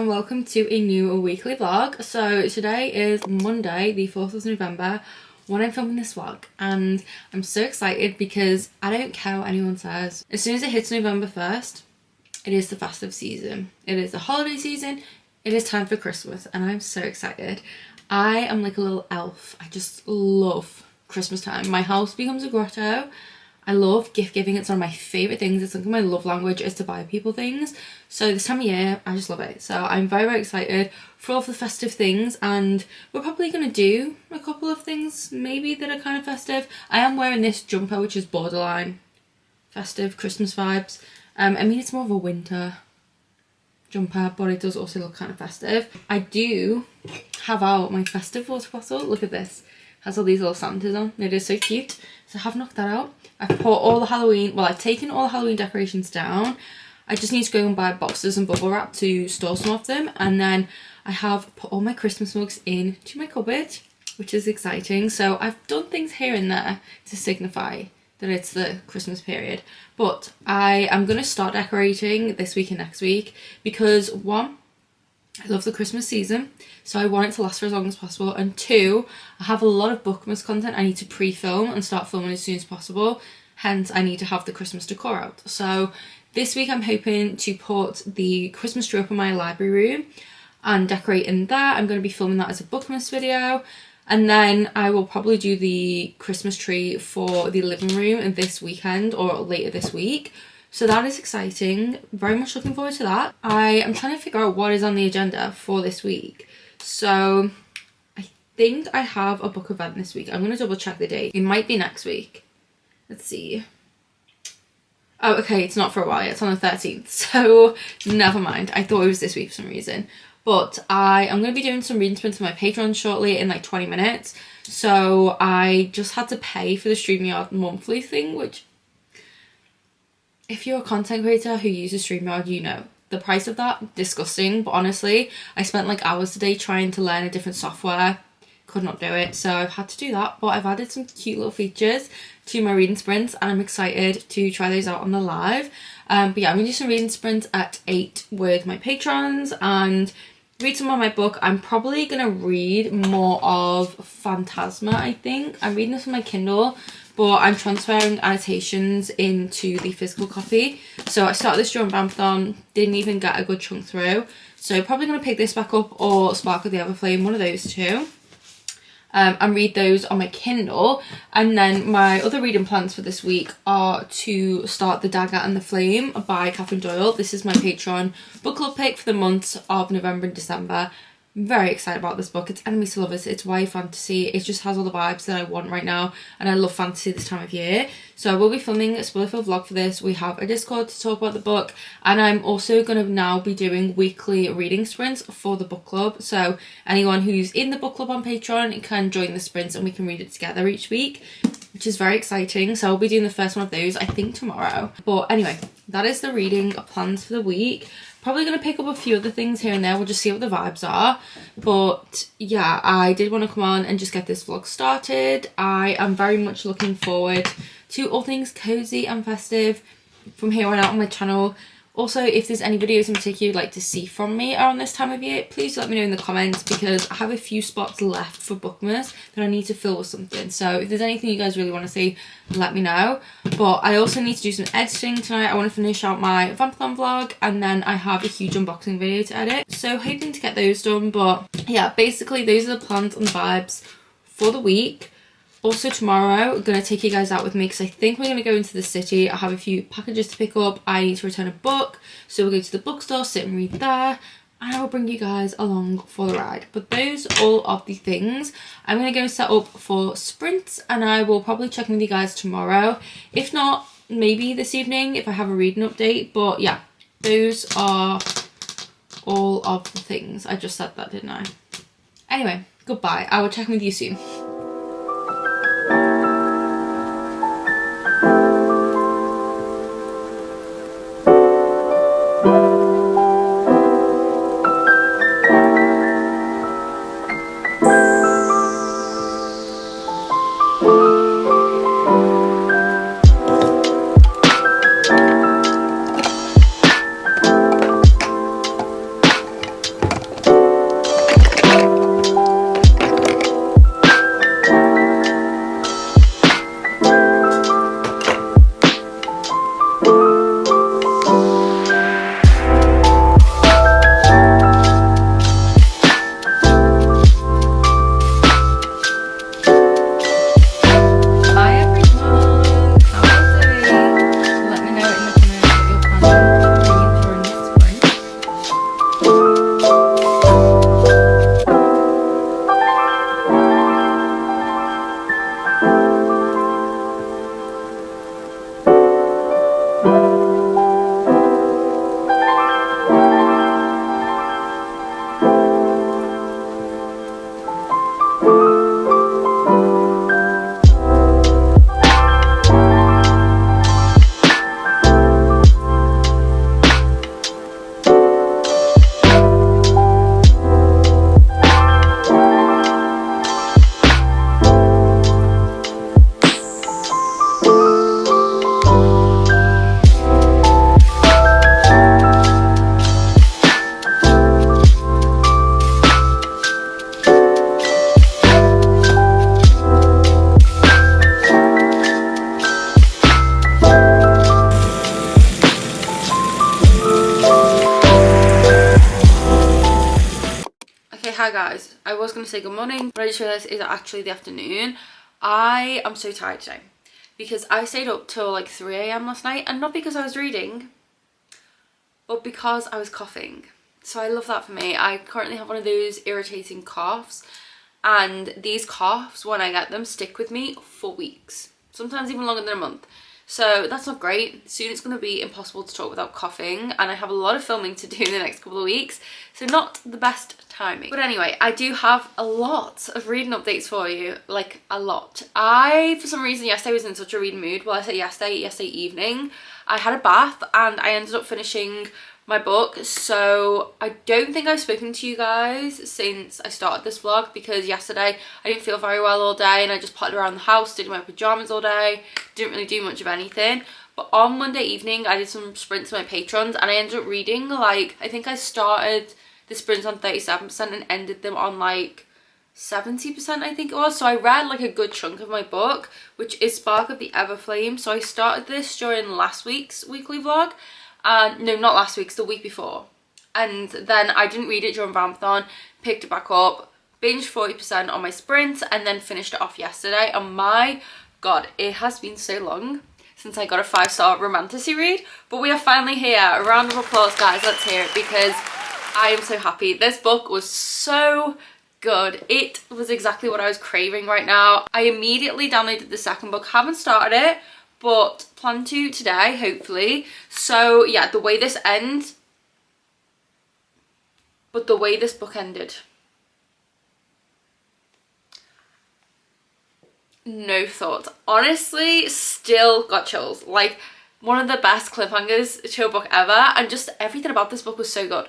and welcome to a new weekly vlog. So today is Monday the 4th of November when I'm filming this vlog, and I'm so excited because I don't care what anyone says. As soon as it hits November 1st, it is the festive season. It is the holiday season. It is time for Christmas and I'm so excited. I am like a little elf. I just love Christmas time. My house becomes a grotto. I love gift giving. It's one of my favourite things. It's like my love language is to buy people things. So this time of year, I just love it. So I'm very, very excited for all of the festive things, and we're probably going to do a couple of things maybe that are kind of festive. I am wearing this jumper, which is borderline festive, Christmas vibes. I mean, it's more of a winter jumper, but it does also look kind of festive. I do have out my festive water bottle. Look at this. Has all these little Santas on. It is so cute. So I have knocked that out. I've put all the Halloween, well, I've taken all the Halloween decorations down. I just need to go and buy boxes and bubble wrap to store some of them. And then I have put all my Christmas mugs into my cupboard, which is exciting. So I've done things here and there to signify that it's the Christmas period. But I am going to start decorating this week and next week because, one, I love the Christmas season, so I want it to last for as long as possible, and two, I have a lot of Bookmas content I need to pre-film and start filming as soon as possible, hence I need to have the Christmas decor out. So this week I'm hoping to put the Christmas tree up in my library room and decorate in that. I'm going to be filming that as a Bookmas video, and then I will probably do the Christmas tree for the living room this weekend or later this week. So that is exciting. Very much looking forward to that. I am trying to figure out what is on the agenda for this week. So I think I have a book event this week. I'm going to double check the date. It might be next week. Let's see. Oh, okay, it's not for a while yet. It's on the 13th. So never mind. I thought it was this week for some reason. But I am going to be doing some reading sprints on my Patreon shortly in like 20 minutes. So I just had to pay for the StreamYard monthly thing, which, if you're a content creator who uses StreamYard, you know the price of that, disgusting. But honestly, I spent like hours today trying to learn a different software. Could not do it, so I've had to do that. But I've added some cute little features to my reading sprints and I'm excited to try those out on the live. But yeah, I'm gonna do some reading sprints at 8 with my patrons and read some of my book. I'm probably gonna read more of Phantasma, I think. I'm reading this on my Kindle, but I'm transferring annotations into the physical copy. So I started this during Vampathon, didn't even get a good chunk through. So probably going to pick this back up or Spark of the Everflame, one of those two. And read those on my Kindle. And then my other reading plans for this week are to start The Dagger and the Flame by Catherine Doyle. This is my Patreon book club pick for the months of November and December. I'm very excited about this book. It's enemies to lovers, it's YA fantasy, it just has all the vibes that I want right now, and I love fantasy this time of year. So I will be filming a spoiler-filled vlog for this. We have a Discord to talk about the book, and I'm also going to now be doing weekly reading sprints for the book club. So anyone who's in the book club on Patreon can join the sprints and we can read it together each week, which is very exciting. So I'll be doing the first one of those, I think, tomorrow. But anyway, that is the reading plans for the week. Probably going to pick up a few other things here and there. We'll just see what the vibes are. But yeah, I did want to come on and just get this vlog started. I am very much looking forward to all things cozy and festive from here on out on my channel. Also, if there's any videos in particular you'd like to see from me around this time of year, please let me know in the comments, because I have a few spots left for Bookmas that I need to fill with something. So if there's anything you guys really want to see, let me know. But I also need to do some editing tonight. I want to finish out my Vampathon vlog, and then I have a huge unboxing video to edit. So hoping to get those done. But yeah, basically those are the plans and vibes for the week. Also tomorrow, I'm going to take you guys out with me because I think we're going to go into the city. I have a few packages to pick up. I need to return a book. So we'll go to the bookstore, sit and read there. And I will bring you guys along for the ride. But those are all of the things. I'm going to go set up for sprints, and I will probably check in with you guys tomorrow. If not, maybe this evening if I have a reading update. But yeah, those are all of the things. I just said that, didn't I? Anyway, goodbye. I will check in with you soon. guys, I was going to say good morning, but I just realised it's actually the afternoon. I am so tired today because I stayed up till like 3 a.m. last night, and not because I was reading, but because I was coughing. So I love that for me. I currently have one of those irritating coughs, and these coughs, when I get them, stick with me for weeks, sometimes even longer than a month. So that's not great. Soon it's going to be impossible to talk without coughing, and I have a lot of filming to do in the next couple of weeks, so not the best timing. But anyway, I do have a lot of reading updates for you, like a lot. For some reason yesterday was in such a reading mood. Well, I say yesterday evening, I had a bath and I ended up finishing my book. So I don't think I've spoken to you guys since I started this vlog, because yesterday I didn't feel very well all day and I just potted around the house, did my pajamas all day, didn't really do much of anything. But on Monday evening I did some sprints with my patrons, and I ended up reading, like, I think I started the sprints on 37% and ended them on like 70%, I think it was. So I read like a good chunk of my book, which is Spark of the Everflame. So I started this during last week's weekly vlog. No, not last week's, the week before. And then I didn't read it during Marathon, picked it back up, binged 40% on my sprint, and then finished it off yesterday. And my god, it has been so long since I got a 5-star romantasy read, but we are finally here. A round of applause, guys, let's hear it, because I am so happy. This book was so good. It was exactly what I was craving right now. I immediately downloaded the second book, haven't started it, but plan to today, hopefully. So yeah, the way this ends, but the way this book ended, no thoughts. Honestly, still got chills. Like, one of the best cliffhangers to a book ever, and just everything about this book was so good.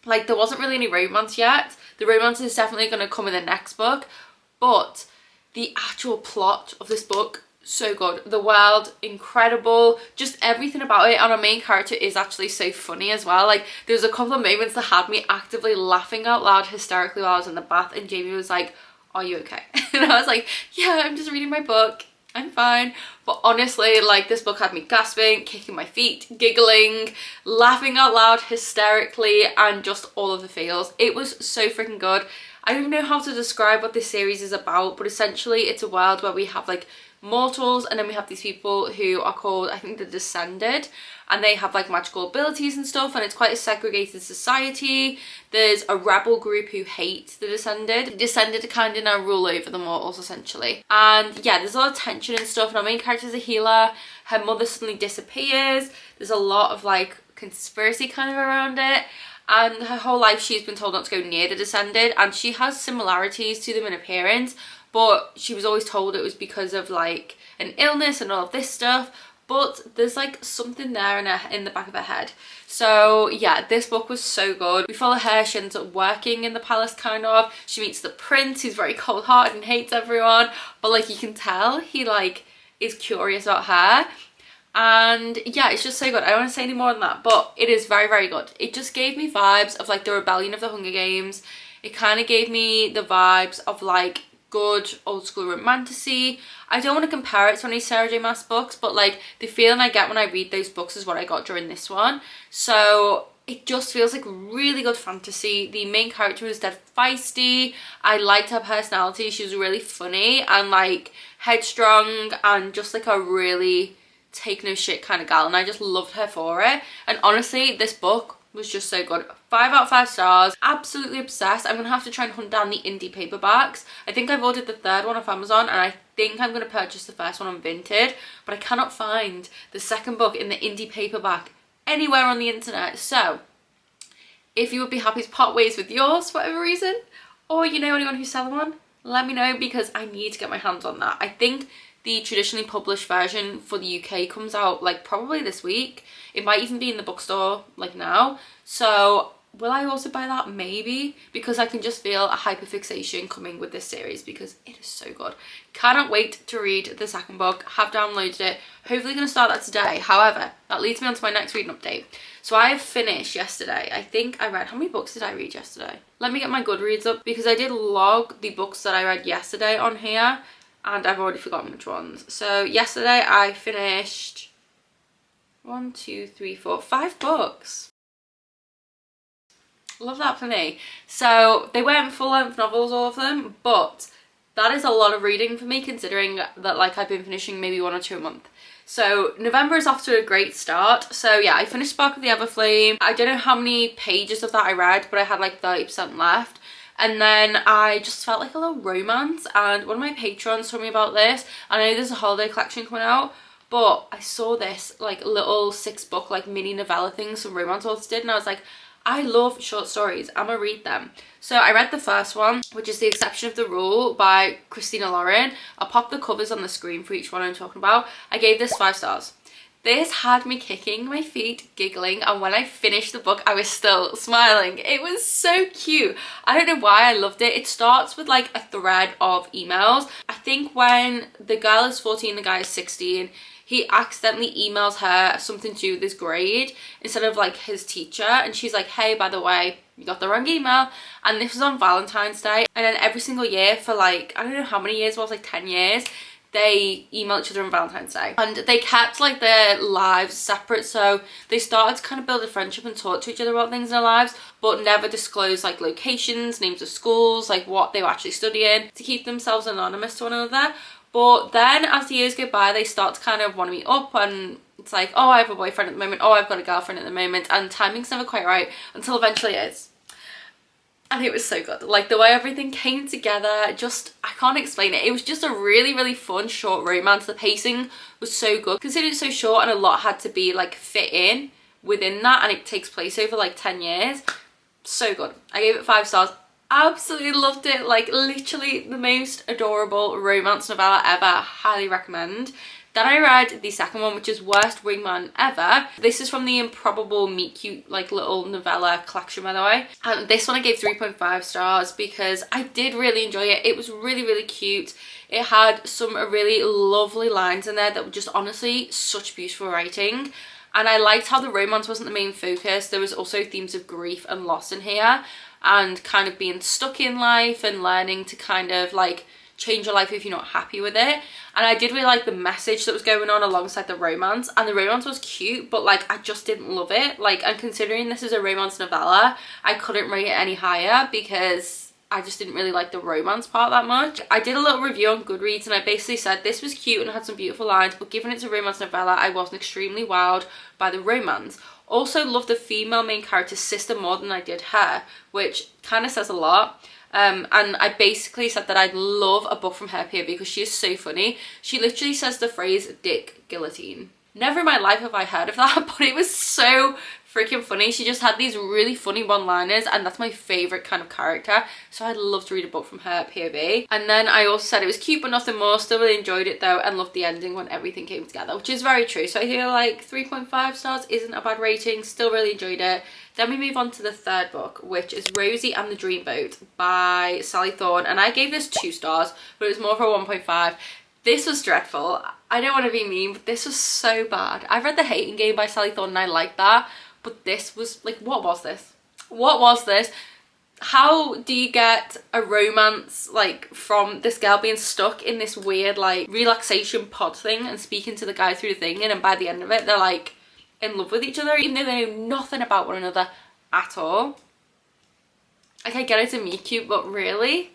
Like, there wasn't really any romance yet. The romance is definitely going to come in the next book, but the actual plot of this book, so good. The world, incredible. Just everything about it. And our main character is actually so funny as well. Like, there was a couple of moments that had me actively laughing out loud hysterically while I was in the bath, and Jamie was like, "Are you okay?" And I was like, "Yeah, I'm just reading my book. I'm fine." But honestly, like, this book had me gasping, kicking my feet, giggling, laughing out loud hysterically, and just all of the feels. It was so freaking good. I don't even know how to describe what this series is about, but essentially it's a world where we have like mortals, and then we have these people who are called, I think, the Descended, and they have like magical abilities and stuff, and it's quite a segregated society. There's a rebel group who hate the Descended. The Descended kind of now rule over the mortals, essentially. And yeah, there's a lot of tension and stuff, and our main character is a healer. Her mother suddenly disappears. There's a lot of like conspiracy kind of around it, and her whole life she's been told not to go near the Descended, and she has similarities to them in appearance, but she was always told it was because of like an illness and all of this stuff. But there's like something there in the back of her head. So yeah, this book was so good. We follow her. She ends up working in the palace, kind of. She meets the prince, who's very cold-hearted and hates everyone, but like you can tell he like is curious about her. And yeah, it's just so good. I don't want to say any more than that, but it is very, very good. It just gave me vibes of like the Rebellion of the Hunger Games. It kind of gave me the vibes of like good old school romantasy. I don't want to compare it to any Sarah J Maas books, but like the feeling I get when I read those books is what I got during this one. So it just feels like really good fantasy. The main character was dead feisty. I liked her personality. She was really funny and like headstrong, and just like a really take no shit kind of gal, and I just loved her for it. And honestly, this book was just so good. 5 out of 5 stars. Absolutely obsessed. I'm gonna have to try and hunt down the indie paperbacks. I think I've ordered the third one off Amazon, and I think I'm gonna purchase the first one on Vinted, but I cannot find the second book in the indie paperback anywhere on the internet. So if you would be happy to part ways with yours for whatever reason, or you know anyone who's selling one, let me know, because I need to get my hands on that. I think the traditionally published version for the UK comes out like probably this week. It might even be in the bookstore like now. So will I also buy that? Maybe, because I can just feel a hyperfixation coming with this series, because it is so good. Cannot wait to read the second book. Have downloaded it. Hopefully going to start that today. However, that leads me on to my next reading update. So I have finished yesterday. I think I read, how many books did I read yesterday? Let me get my Goodreads up, because I did log the books that I read yesterday on here, and I've already forgotten which ones. So yesterday I finished 1, 2, 3, 4, 5 books. Love that for me. So they weren't full-length novels, all of them, but that is a lot of reading for me, considering that like I've been finishing maybe 1 or 2 a month. So November is off to a great start. So yeah, I finished Spark of the Everflame. I don't know how many pages of that I read, but I had like 30% left. And then I just felt like a little romance, and one of my patrons told me about this. I know there's a holiday collection coming out, but I saw this like little 6-book like mini novella thing some romance authors did, and I was like, I love short stories, I'm gonna read them. So I read the first one, which is The Exception of the Rule by Christina Lauren. I'll pop the covers on the screen for each one I'm talking about. I gave this 5 stars. This had me kicking my feet, giggling, and when I finished the book, I was still smiling. It was so cute. I don't know why I loved it. It starts with like a thread of emails. I think when the girl is 14, the guy is 16, he accidentally emails her something to do with his grade instead of like his teacher, and she's like, hey, by the way, you got the wrong email. And this was on Valentine's Day, and then every single year for like, I don't know how many years it was, like 10 years, they email each other on Valentine's Day, and they kept like their lives separate. So they started to kind of build a friendship and talk to each other about things in their lives, but never disclose like locations, names of schools, like what they were actually studying, to keep themselves anonymous to one another. But then as the years go by, they start to kind of want to meet up, and it's like, oh, I have a boyfriend at the moment, oh, I've got a girlfriend at the moment, and timing's never quite right until eventually it is. And it was so good. Like the way everything came together, just, I can't explain it. It was just a really, really fun short romance. The pacing was so good. Considering it's so short and a lot had to be like fit in within that, and it takes place over like 10 years. So good. I gave it 5 stars. Absolutely loved it. Like literally the most adorable romance novella ever. Highly recommend. Then I read the second one, which is Worst Wingman Ever. This is from the Improbable Meet Cute like little novella collection, by the way. And this one I gave 3.5 stars because I did really enjoy it. It was really, really cute. It had some really lovely lines in there that were just honestly such beautiful writing. And I liked how the romance wasn't the main focus. There was also themes of grief and loss in here, and kind of being stuck in life and learning to kind of like change your life if you're not happy with it. And I did really like the message that was going on alongside the romance, and the romance was cute, but like I just didn't love it. Like, and considering this is a romance novella, I couldn't rate it any higher because I just didn't really like the romance part that much. I did a little review on Goodreads and I basically said this was cute and had some beautiful lines, but given it's a romance novella, I wasn't extremely wowed by the romance. Also loved the female main character's sister more than I did her, which kind of says a lot. And I basically said that I'd love a book from her POV because she is so funny. She literally says the phrase dick guillotine. Never in my life have I heard of that, but it was so freaking funny. She just had these really funny one-liners, and that's my favorite kind of character, so I'd love to read a book from her POV. And then I also said it was cute but nothing more. Still really enjoyed it though, and loved the ending when everything came together, which is very true. So I feel like 3.5 stars isn't a bad rating. Still really enjoyed it. Then we move on to the third book, which is Rosie and the Dreamboat by Sally Thorne, and I gave this 2 stars, but it was more for a 1.5. This was dreadful. I don't want to be mean, but this was so bad. I read The Hating Game by Sally Thorne and I liked that, but this was like, what was this? What was this? How do you get a romance like from this girl being stuck in this weird like relaxation pod thing and speaking to the guy through the thing, and then by the end of it they're like in love with each other even though they know nothing about one another at all? Like, I get it's a meet cute, but really?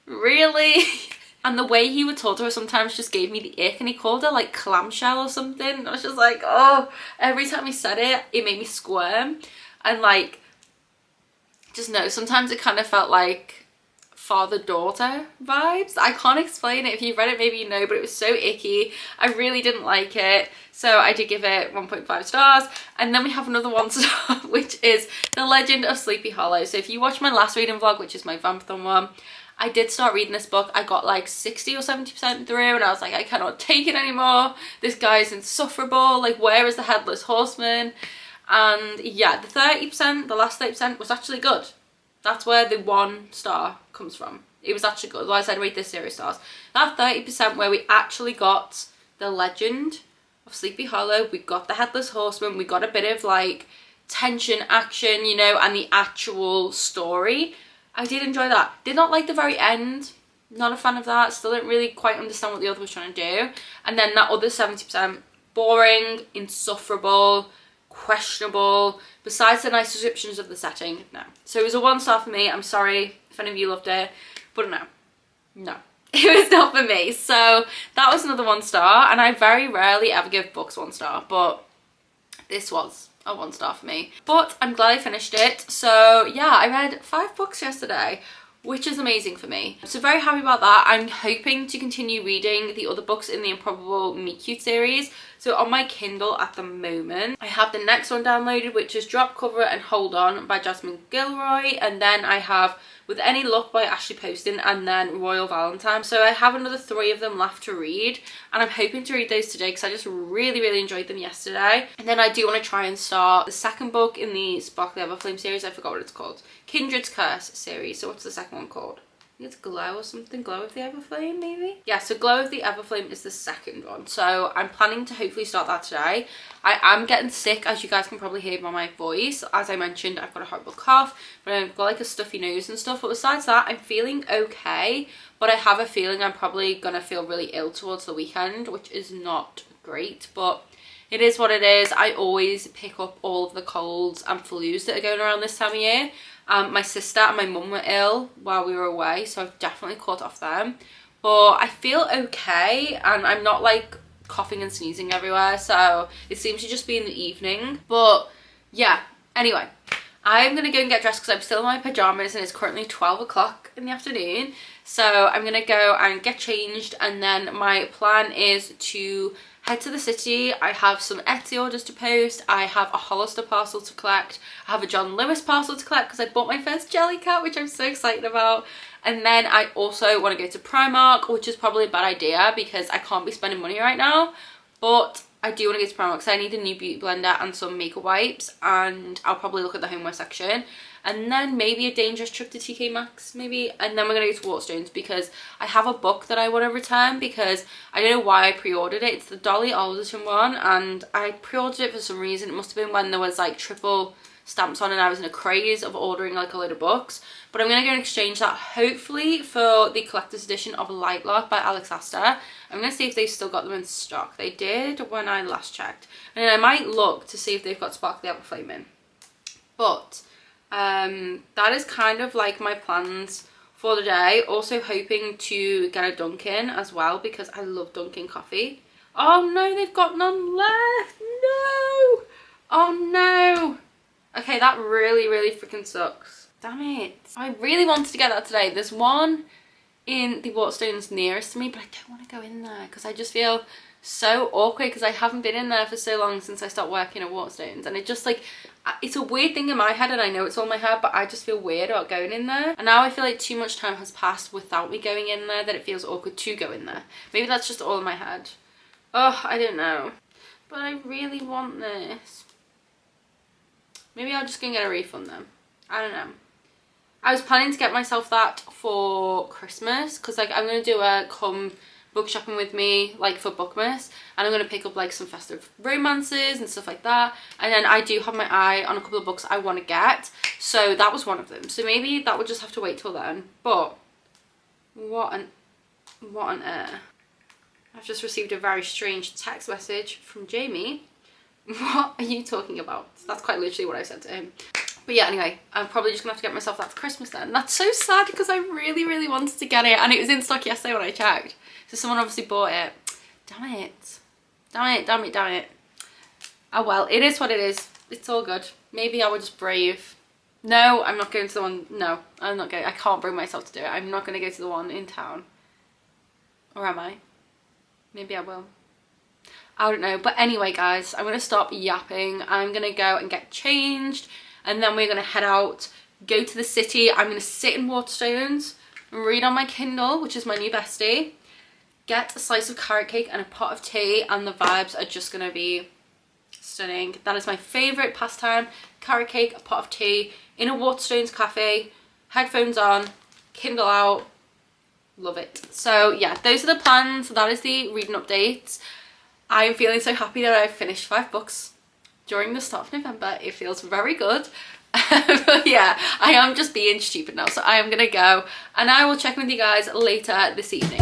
Really? And the way he would talk to her sometimes just gave me the ick, and he called her like clamshell or something. I was just like, oh, every time he said it, it made me squirm. And like, just no, sometimes it kind of felt like father-daughter vibes. I can't explain it. If you've read it, maybe you know, but it was so icky. I really didn't like it. So I did give it 1.5 stars. And then we have another 1 star, which is The Legend of Sleepy Hollow. So if you watched my last reading vlog, which is my Vampathon one, I did start reading this book. I got like 60 or 70% through, and I was like, I cannot take it anymore. This guy is insufferable. Like, where is the Headless Horseman? And yeah, the 30%, the last 30% was actually good. That's where the 1 star comes from. It was actually good. Otherwise, I'd rate this 0 stars. That 30% where we actually got the legend of Sleepy Hollow, we got the Headless Horseman, we got a bit of like tension, action, you know, and the actual story. I did enjoy that. Did not like the very end. Not a fan of that. Still didn't really quite understand what the author was trying to do. And then that other 70%, boring, insufferable, questionable. Besides the nice descriptions of the setting, no. So it was a 1 star for me. I'm sorry if any of you loved it, but no. It was not for me. So that was another 1 star, and I very rarely ever give books 1 star, but this was a 1 star for me. But I'm glad I finished it. So yeah, I read 5 books yesterday, which is amazing for me. So very happy about that. I'm hoping to continue reading the other books in the Improbable Meet Cute series. So on my Kindle at the moment, I have the next one downloaded, which is Drop Cover and Hold On by Jasmine Gilroy. And then I have With Any Luck by Ashley Poston, and then Royal Valentine. So I have another 3 of them left to read, and I'm hoping to read those today because I just really enjoyed them yesterday. And then I do want to try and start the second book in the Sparkly Everflame series. I forgot what it's called. Kindred's Curse series. So what's the second one called? I think it's Glow or something. Glow of the Everflame, maybe? Yeah, so Glow of the Everflame is the second one. So I'm planning to hopefully start that today. I am getting sick, as you guys can probably hear by my voice. As I mentioned, I've got a horrible cough, but I've got like a stuffy nose and stuff. But besides that, I'm feeling okay. But I have a feeling I'm probably gonna feel really ill towards the weekend, which is not great. But it is what it is. I always pick up all of the colds and flus that are going around this time of year. My sister and my mum were ill while we were away, so I've definitely caught off them. But I feel okay, and I'm not like coughing and sneezing everywhere, so it seems to just be in the evening. But yeah, anyway, I'm gonna go and get dressed because I'm still in my pajamas and it's currently 12 o'clock in the afternoon. So I'm gonna go and get changed, and then my plan is to head to the city. I have some Etsy orders to post. I have a Hollister parcel to collect. I have a John Lewis parcel to collect because I bought my first Jellycat, which I'm so excited about. And then I also want to go to Primark, which is probably a bad idea because I can't be spending money right now. But I do want to go to Primark because I need a new beauty blender and some makeup wipes. And I'll probably look at the homeware section. And then maybe a dangerous trip to TK Maxx, maybe. And then we're going to go to Waterstones because I have a book that I want to return because I don't know why I pre-ordered it. It's the Dolly Alderton one, and I pre-ordered it for some reason. It must have been when there was like triple stamps on and I was in a craze of ordering like a load of books. But I'm going to go and exchange that hopefully for the collector's edition of Lightlark by Alex Aster. I'm going to see if they've still got them in stock. They did when I last checked. And then I might look to see if they've got Sparkly Everflame in. But that is kind of like my plans for the day. Also hoping to get a Dunkin' as well because I love Dunkin' coffee. Oh no, they've got none left. No. Oh no. Okay, that really freaking sucks. Damn it. I really wanted to get that today. There's one in the Waterstones nearest to me, but I don't want to go in there because I just feel so awkward because I haven't been in there for so long since I stopped working at Waterstones, and it just like, it's a weird thing in my head, and I know it's all in my head, but I just feel weird about going in there. And now I feel like too much time has passed without me going in there that it feels awkward to go in there. Maybe that's just all in my head. Oh, I don't know. But I really want this. Maybe I'll just go and get a refund then. I don't know. I was planning to get myself that for Christmas because like I'm going to do a come book shopping with me like for Bookmas, and I'm going to pick up like some festive romances and stuff like that. And then I do have my eye on a couple of books I want to get, so that was one of them. So maybe that would just have to wait till then. But what on earth? I've just received a very strange text message from Jamie. What are you talking about? That's quite literally what I said to him. But yeah, anyway, I'm probably just gonna have to get myself that for Christmas then. That's so sad because I really wanted to get it, and it was in stock yesterday when I checked. So someone obviously bought it. Damn it. Damn it. Oh well, it is what it is. It's all good. Maybe I will just brave. No, I'm not going to the one. No, I'm not going. I can't bring myself to do it. I'm not going to go to the one in town. Or am I? Maybe I will. I don't know. But anyway, guys, I'm going to stop yapping. I'm going to go and get changed. And then we're going to head out, go to the city. I'm going to sit in Waterstones, read on my Kindle, which is my new bestie. Get a slice of carrot cake and a pot of tea. And the vibes are just going to be stunning. That is my favourite pastime. Carrot cake, a pot of tea, in a Waterstones cafe. Headphones on, Kindle out. Love it. So yeah, those are the plans. That is the reading update. I am feeling so happy that I've finished 5 books during the start of November. It feels very good. But yeah, I am just being stupid now, so I am gonna go and I will check with you guys later this evening.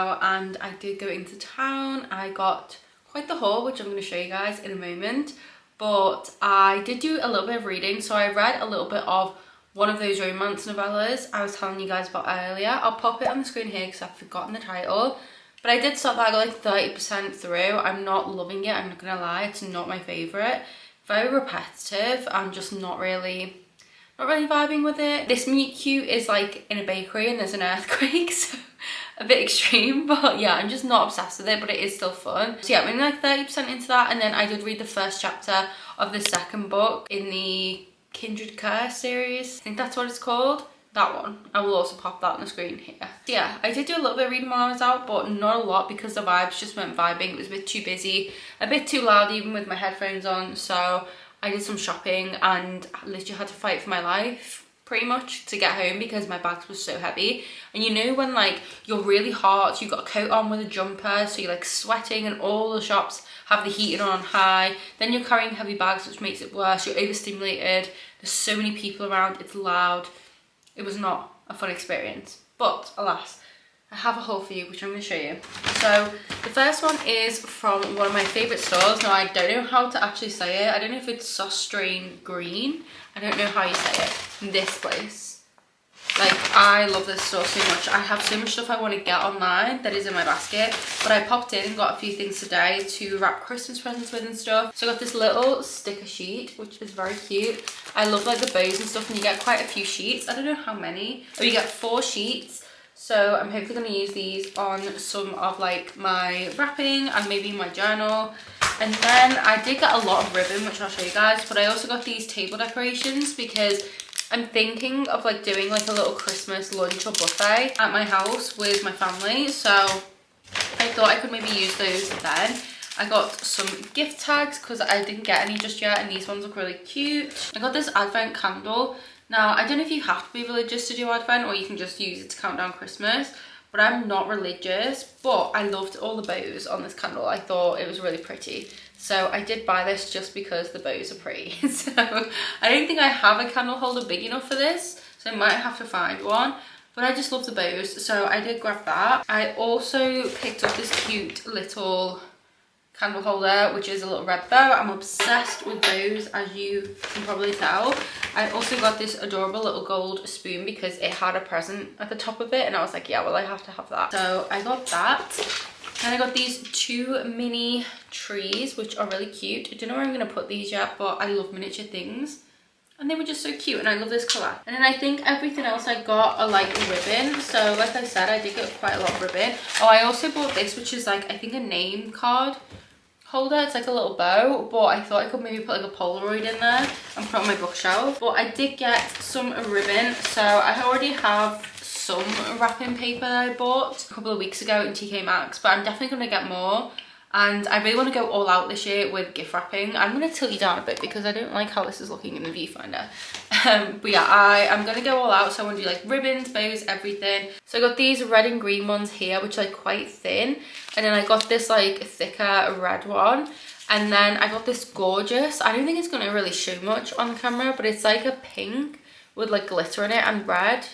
now, and I did go into town. I got quite the haul, which I'm going to show you guys in a moment, but I did do a little bit of reading. So I read a little bit of one of those romance novellas I was telling you guys about earlier. I'll pop it on the screen here because I've forgotten the title, but I did start that. I got like 30% through. I'm not loving it, I'm not gonna lie. It's not my favourite. Very repetitive. I'm just not really vibing with it. This meet cute is like in a bakery and there's an earthquake, so a bit extreme, but yeah, I'm just not obsessed with it, but it is still fun. So yeah, I'm only like 30% into that, and then I did read the first chapter of the second book in the Kindred Care series. I think that's what it's called. That one. I will also pop that on the screen here. So yeah, I did do a little bit of reading while I was out, but not a lot because the vibes just weren't vibing. It was a bit too busy, a bit too loud even with my headphones on, so I did some shopping and I literally had to fight for my life pretty much to get home because my bags were so heavy. And you know when like you're really hot, you got a coat on with a jumper, so you're like sweating and all the shops have the heating on high, then you're carrying heavy bags, which makes it worse. You're overstimulated, there's so many people around, it's loud. It was not a fun experience, but alas, I have a haul for you, which I'm going to show you. So the first one is from one of my favourite stores. Now I don't know how to actually say it. I don't know if it's Sustrain Green. I don't know how you say it. This place. Like, I love this store so much. I have so much stuff I want to get online that is in my basket, but I popped in and got a few things today to wrap Christmas presents with and stuff. So I got this little sticker sheet, which is very cute. I love like the bows and stuff, and you get quite a few sheets. I don't know how many. Oh, you get 4 sheets. So I'm hopefully going to use these on some of like my wrapping and maybe my journal. And then I did get a lot of ribbon, which I'll show you guys, but I also got these table decorations because I'm thinking of like doing like a little Christmas lunch or buffet at my house with my family. So I thought I could maybe use those then. I got some gift tags because I didn't get any just yet, and these ones look really cute. I got this advent candle. Now, I don't know if you have to be religious to do advent or you can just use it to count down Christmas, but I'm not religious, but I loved all the bows on this candle. I thought it was really pretty. So I did buy this just because the bows are pretty. So I don't think I have a candle holder big enough for this, so I might have to find one, but I just love the bows, so I did grab that. I also picked up this cute little candle holder, which is a little red bow. I'm obsessed with those, as you can probably tell. I also got this adorable little gold spoon because it had a present at the top of it, and I was like, yeah, well, I have to have that. So I got that. And I got these 2 mini trees, which are really cute. I don't know where I'm going to put these yet, but I love miniature things. And they were just so cute, and I love this colour. And then I think everything else I got are like ribbon. So like I said, I did get quite a lot of ribbon. Oh, I also bought this, which is like, I think a name card holder. It's like a little bow, but I thought I could maybe put like a Polaroid in there and put it on my bookshelf. But I did get some ribbon, so I already have some wrapping paper that I bought a couple of weeks ago in TK Maxx, but I'm definitely going to get more. And I really want to go all out this year with gift wrapping. I'm going to tilt you down a bit because I don't like how this is looking in the viewfinder. But yeah, I'm going to go all out. So I want to do like ribbons, bows, everything. So I got these red and green ones here, which are like quite thin. And then I got this like thicker red one. And then I got this gorgeous, I don't think it's going to really show much on the camera, but it's like a pink with like glitter in it and red.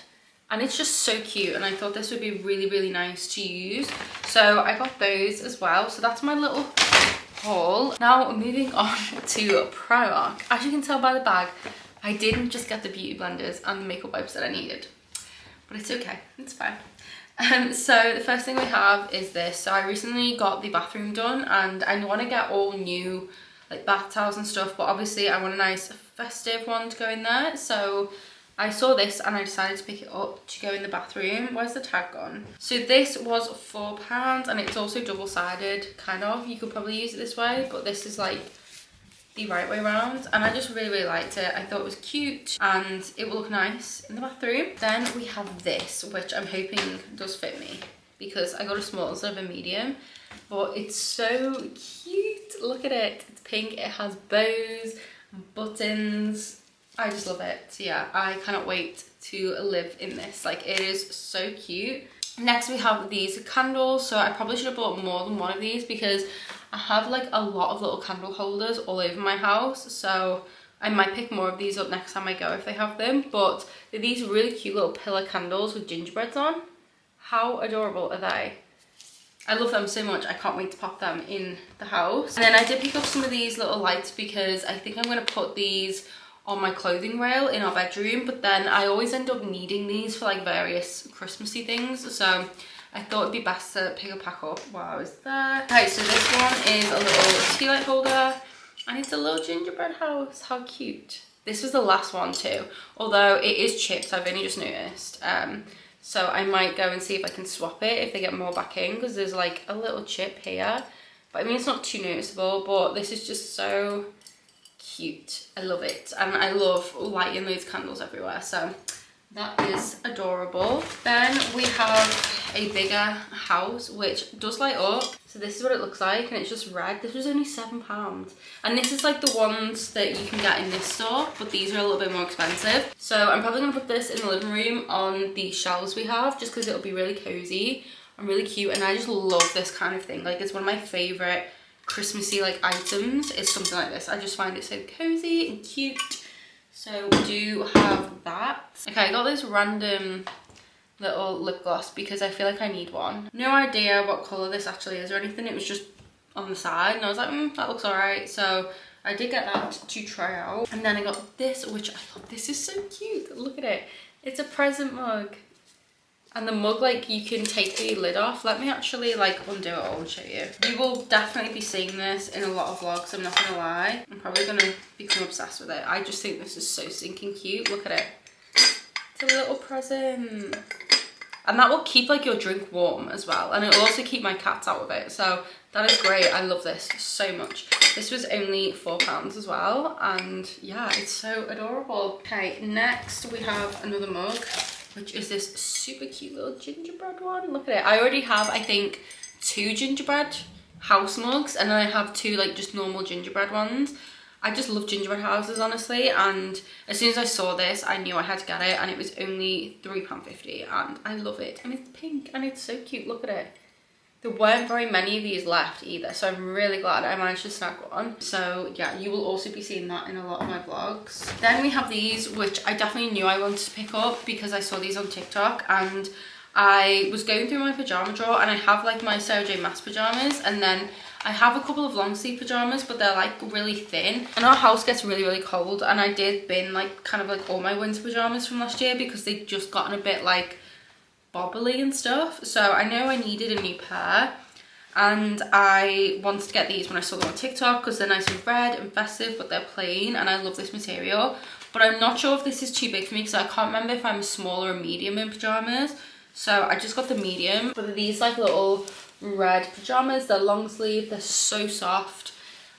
And it's just so cute, and I thought this would be really, really nice to use. So I got those as well. So that's my little haul. Now moving on to Primark. As you can tell by the bag, I didn't just get the beauty blenders and the makeup wipes that I needed. But it's okay, it's fine. So the first thing we have is this. So I recently got the bathroom done, and I want to get all new like bath towels and stuff, but obviously I want a nice festive one to go in there. So I saw this and I decided to pick it up to go in the bathroom. Where's the tag gone? So this was £4, and it's also double-sided, kind of. You could probably use it this way, but this is like the right way around, and I just really, really liked it. I thought it was cute and it will look nice in the bathroom. Then we have this, which I'm hoping does fit me because I got a small instead of a medium, but it's so cute. Look at it. It's pink. It has bows and buttons. I just love it. So yeah, I cannot wait to live in this. Like, it is so cute. Next we have these candles. So I probably should have bought more than one of these because I have like a lot of little candle holders all over my house. So I might pick more of these up next time I go if they have them. But they're these really cute little pillar candles with gingerbreads on. How adorable are they? I love them so much. I can't wait to pop them in the house. And then I did pick up some of these little lights because I think I'm going to put these on my clothing rail in our bedroom, but then I always end up needing these for like various Christmassy things, so I thought it'd be best to pick a pack up while I was there. Okay, so this one is a little tea light holder and it's a little gingerbread house. How cute. This was the last one too, although it is chipped, I've only just noticed. So I might go and see if I can swap it if they get more back in, because there's like a little chip here, but I mean it's not too noticeable, but this is just so cute. I love it, and I love lighting those candles everywhere, so that is adorable. Then we have a bigger house which does light up. So this is what it looks like, and it's just red. This was only £7, and this is like the ones that you can get in this store, but these are a little bit more expensive. So I'm probably gonna put this in the living room on the shelves we have, just because it'll be really cozy and really cute, and I just love this kind of thing. Like, it's one of my favorite Christmassy like items is something like this. I just find it so cozy and cute. So we do have that. Okay, I got this random little lip gloss because I feel like I need one. No idea what colour this actually is or anything. It was just on the side and I was like, that looks alright. So I did get that to try out. And then I got this, which I love. This is so cute. Look at it. It's a present mug. And the mug, like, you can take the lid off. Let me actually like undo it all and show you. You will definitely be seeing this in a lot of vlogs, I'm not gonna lie. I'm probably gonna become obsessed with it. I just think this is so stinking cute. Look at it. It's a little present. And that will keep like your drink warm as well. And it will also keep my cats out of it. So that is great. I love this so much. This was only £4 as well. And yeah, it's so adorable. Okay, next we have another mug, which is this super cute little gingerbread one. Look at it. I already have, I think, 2 gingerbread house mugs, and then I have 2 like just normal gingerbread ones. I just love gingerbread houses, honestly, and as soon as I saw this, I knew I had to get it, and it was only £3.50, and I love it. And it's pink, and it's so cute. Look at it. There weren't very many of these left either, so I'm really glad I managed to snag one. So yeah, you will also be seeing that in a lot of my vlogs. Then we have these, which I definitely knew I wanted to pick up because I saw these on TikTok, and I was going through my pyjama drawer, and I have like my Sarah J Maas pyjamas, and then I have a couple of long sleeve pyjamas, but they're like really thin, and our house gets really cold, and I did bin like kind of like all my winter pyjamas from last year because they'd just gotten a bit like bobbly and stuff. So I know I needed a new pair, and I wanted to get these when I saw them on TikTok because they're nice and red and festive, but they're plain, and I love this material. But I'm not sure if this is too big for me because I can't remember if I'm a small or a medium in pyjamas. So I just got the medium. But these like little red pyjamas, they're long sleeve, they're so soft,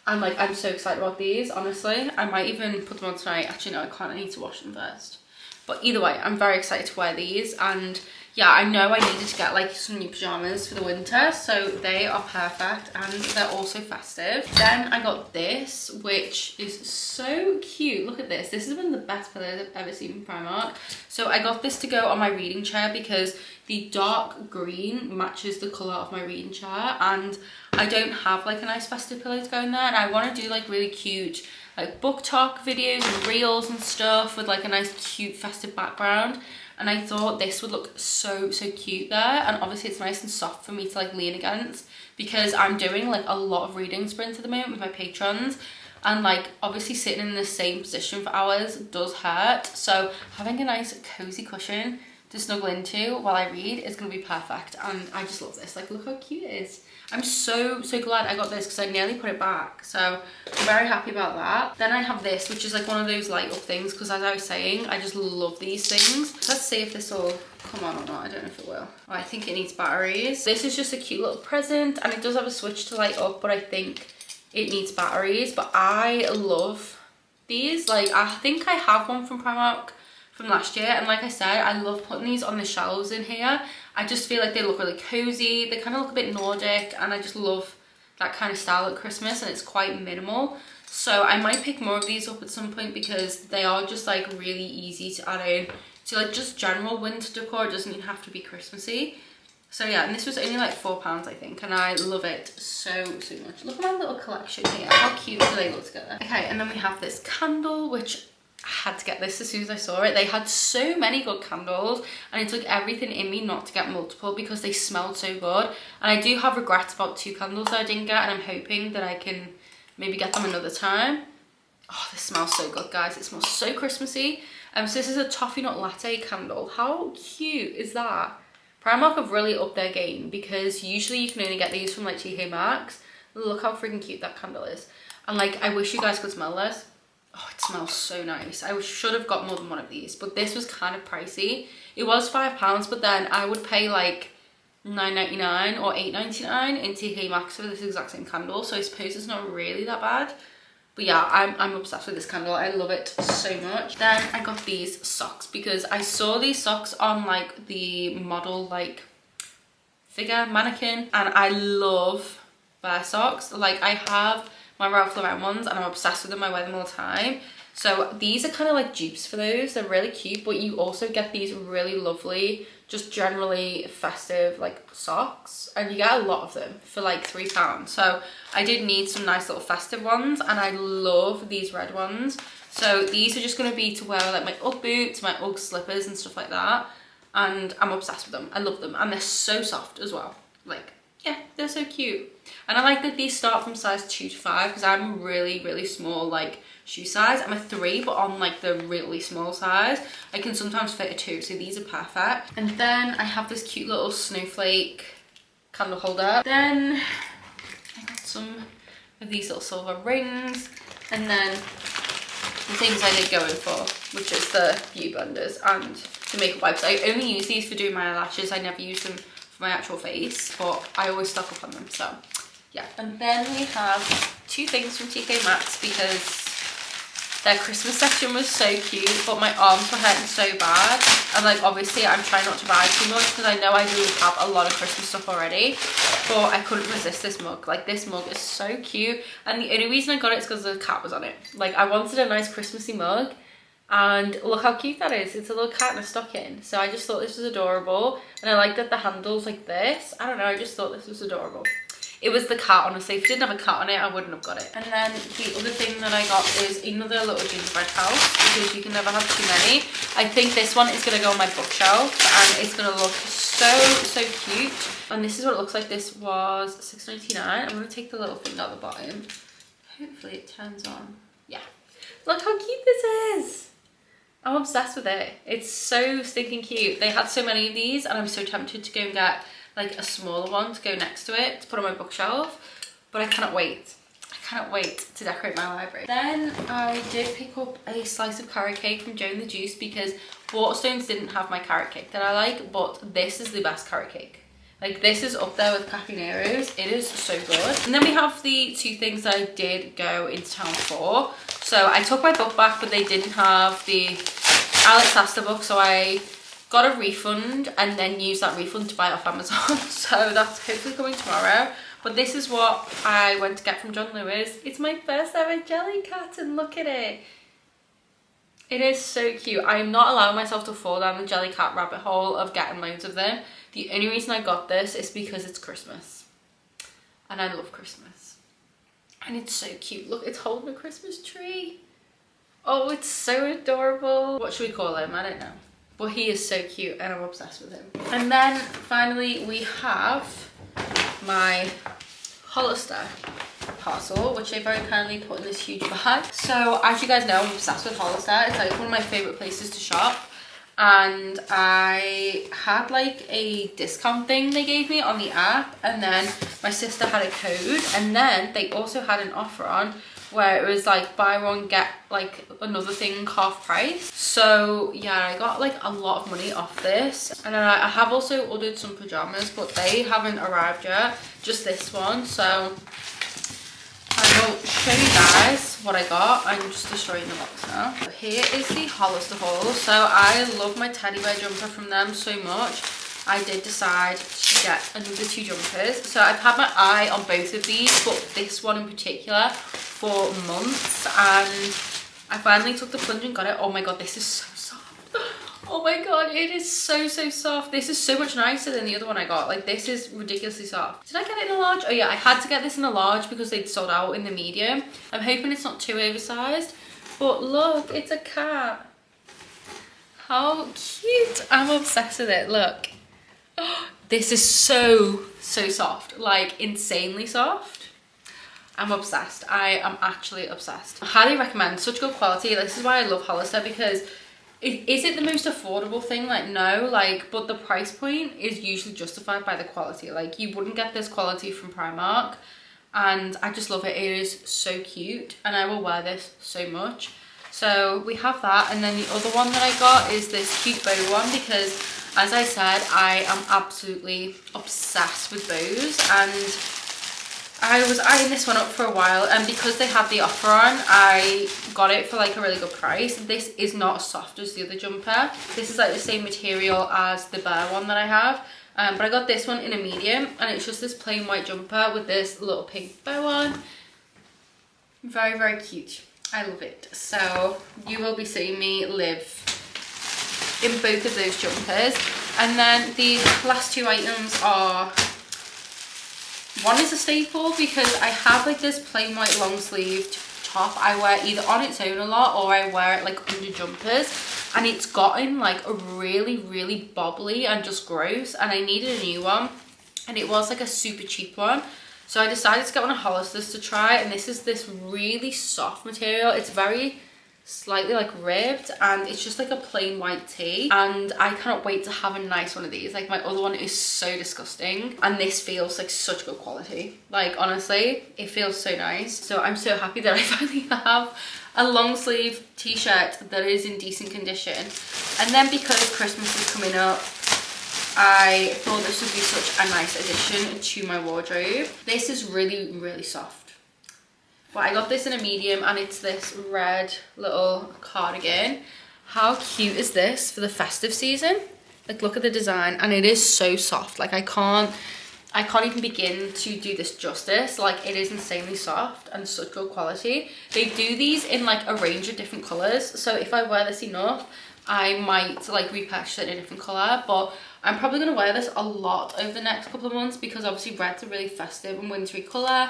and like I'm so excited about these, honestly. I might even put them on tonight. Actually no, I can't, I need to wash them first. But either way, I'm very excited to wear these, and yeah, I know I needed to get like some new pyjamas for the winter, so they are perfect, and they're also festive. Then I got this, which is so cute. Look at this. This is one of the best pillows I've ever seen from Primark. So I got this to go on my reading chair because the dark green matches the colour of my reading chair, and I don't have like a nice festive pillow to go in there, and I want to do like really cute like book talk videos and reels and stuff with like a nice cute festive background. And I thought this would look so cute there, and obviously it's nice and soft for me to like lean against because I'm doing like a lot of reading sprints at the moment with my patrons, and like obviously sitting in the same position for hours does hurt. So having a nice cozy cushion to snuggle into while I read is going to be perfect, and I just love this. Like, look how cute it is. I'm so glad I got this because I nearly put it back, so I'm very happy about that. Then I have this, which is like one of those light up things because, as I was saying, I just love these things. Let's see if this will come on or not. I don't know if it will. Oh, I think it needs batteries. This is just a cute little present, and it does have a switch to light up, but I think it needs batteries. But I love these. Like, I think I have one from Primark from last year, and like I said, I love putting these on the shelves in here. I just feel like they look really cozy. They kind of look a bit Nordic, and I just love that kind of style at Christmas, and it's quite minimal. So I might pick more of these up at some point because they are just like really easy to add in to like just general winter decor. It doesn't even have to be Christmassy. So yeah, and this was only like £4 I think, and I love it so much. Look at my little collection here. How cute do they look together? Okay, and then we have this candle, which I had to get this as soon as I saw it. They had so many good candles and it took everything in me not to get multiple because they smelled so good. And I do have regrets about 2 candles that I didn't get, and I'm hoping that I can maybe get them another time. Oh, this smells so good, guys. It smells so Christmassy. So this is a toffee nut latte candle. How cute is that? Primark have really upped their game because usually you can only get these from like TK Maxx. Look how freaking cute that candle is. And like, I wish you guys could smell this. Oh, it smells so nice. I should have got more than one of these, but this was kind of pricey. It was £5, but then I would pay like £9.99 or £8.99 in TK Maxx for this exact same candle. So I suppose it's not really that bad. But yeah, I'm obsessed with this candle. I love it so much. Then I got these socks because I saw these socks on like the model like figure mannequin, and I love their socks. Like, I have my Ralph Lauren ones and I'm obsessed with them. I wear them all the time. So these are kind of like dupes for those. They're really cute, but you also get these really lovely, just generally festive like socks, and you get a lot of them for like £3. So I did need some nice little festive ones, and I love these red ones. So these are just going to be to wear like my Ugg boots, my Ugg slippers and stuff like that, and I'm obsessed with them. I love them, and they're so soft as well. Like, yeah, they're so cute. And I like that these start from size 2 to 5 because I'm really small like shoe size. I'm a 3, but on like the really small size I can sometimes fit a 2, so these are perfect. And then I have this cute little snowflake candle holder. Then I got some of these little silver rings, and then the things I did go in for, which is the beauty blenders and the makeup wipes. I only use these for doing my eyelashes. I never use them for my actual face, but I always stock up on them. So yeah. And then we have 2 things from TK Maxx because their Christmas section was so cute, but my arms were hurting so bad. And like, obviously I'm trying not to buy too much because I know I do have a lot of Christmas stuff already, but I couldn't resist this mug. Like, this mug is so cute, and the only reason I got it is because the cat was on it. Like, I wanted a nice Christmassy mug, and look how cute that is. It's a little cat in a stocking. So I just thought this was adorable, and I like that the handle's like this. I don't know, I just thought this was adorable. It was the cat, honestly. If it didn't have a cat on it, I wouldn't have got it. And then the other thing that I got is another little gingerbread house, because you can never have too many. I think this one is going to go on my bookshelf, and it's going to look so cute. And this is what it looks like. This was £6.99. I'm going to take the little thing out the bottom. Hopefully it turns on. Yeah. Look how cute this is. I'm obsessed with it. It's so stinking cute. They had so many of these, and I'm so tempted to go and get like a smaller one to go next to it to put on my bookshelf, but I cannot wait. I cannot wait to decorate my library. Then I did pick up a slice of carrot cake from Joe and the Juice because Waterstones didn't have my carrot cake that I like, but this is the best carrot cake. Like, this is up there with Caffè Nero's. It is so good. And then we have the 2 things that I did go into town for. So I took my book back, but they didn't have the Alex Astor book, so I got a refund and then used that refund to buy it off Amazon. So that's hopefully coming tomorrow. But this is what I went to get from John Lewis. It's my first ever jelly cat, and look at it. It is so cute. I'm not allowing myself to fall down the jelly cat rabbit hole of getting loads of them. The only reason I got this is because it's Christmas. And I love Christmas. And it's so cute. Look, it's holding a Christmas tree. Oh, it's so adorable. What should we call him? I don't know. But he is so cute, and I'm obsessed with him. And then finally we have my Hollister parcel, which they very kindly put in this huge bag. So as you guys know, I'm obsessed with Hollister. It's like one of my favorite places to shop, and I had like a discount thing they gave me on the app, and then my sister had a code, and then they also had an offer on where it was like buy one get like another thing half price. So yeah, I got like a lot of money off this. And then I have also ordered some pajamas, but they haven't arrived yet, just this one. So I will show you guys what I got. I'm just destroying the box now. Here is the Hollister haul. So I love my teddy bear jumper from them so much. I did decide to get another 2 jumpers. So I've had my eye on both of these, but this one in particular for months, and I finally took the plunge and got it. Oh my god, this is so soft. Oh my god, it is so soft. This is so much nicer than the other one I got. Like, this is ridiculously soft. Did I get it in a large? Oh yeah, I had to get this in a large because they'd sold out in the medium. I'm hoping it's not too oversized, But look, it's a cat. How cute. I'm obsessed with it. Look. Oh, this is so soft. Like, insanely soft. I'm obsessed. I am actually obsessed. I highly recommend. Such good quality. This is why I love Hollister, because is it the most affordable thing? Like, no. Like, but the price point is usually justified by the quality. Like, you wouldn't get this quality from Primark. And I just love it. It is so cute. And I will wear this so much. So we have that. And then the other one that I got is this cute bow one, because as I said, I am absolutely obsessed with bows. And I was eyeing this one up for a while, and because they had the offer on, I got it for like a really good price. This is not as soft as the other jumper. This is like the same material as the bear one that I have, but I got this one in a medium, and it's just this plain white jumper with this little pink bow on. Very cute. I love it. So you will be seeing me live in both of those jumpers. And then the last two items are, one is a staple because I have like this plain white long sleeved top I wear either on its own a lot, or I wear it like under jumpers, and it's gotten like a really bobbly and just gross, and I needed a new one, and it was like a super cheap one. So I decided to get one of Hollister's to try, and this is this really soft material. It's very slightly like ribbed, and it's just like a plain white tee, and I cannot wait to have a nice one of these. Like, my other one is so disgusting, and this feels like such good quality. Like, honestly, it feels so nice. So I'm so happy that I finally have a long sleeve t-shirt that is in decent condition. And then because Christmas is coming up, I thought this would be such a nice addition to my wardrobe. This is really soft. But I got this in a medium, and it's this red little cardigan. How cute is this for the festive season? Like, look at the design, and it is so soft. Like, I can't even begin to do this justice. Like, it is insanely soft and such good quality. They do these in like a range of different colors, so if I wear this enough, I might like repurchase it in a different color. But I'm probably going to wear this a lot over the next couple of months, because obviously red's a really festive and wintry color,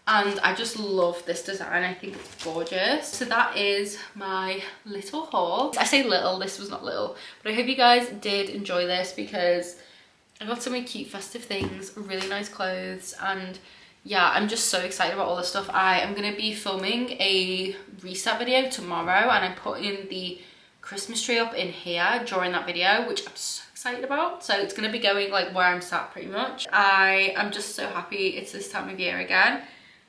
and I just love this design. I think it's gorgeous. So that is my little haul. I say little, this was not little, but I hope you guys did enjoy this, because I got so many cute festive things, really nice clothes, and yeah, I'm just so excited about all this stuff. I am going to be filming a reset video tomorrow, and I'm putting the Christmas tree up in here during that video, which I'm so excited about. So it's going to be going like where I'm sat pretty much. I am just so happy it's this time of year again,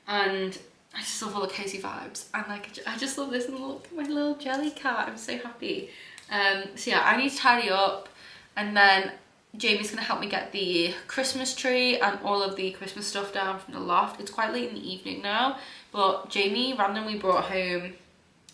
and I just love all the cozy vibes, and like I just love this, and look, my little jelly cat. I'm so happy. So yeah, I need to tidy up, and then Jamie's gonna help me get the Christmas tree and all of the Christmas stuff down from the loft. It's quite late in the evening now, but Jamie randomly brought home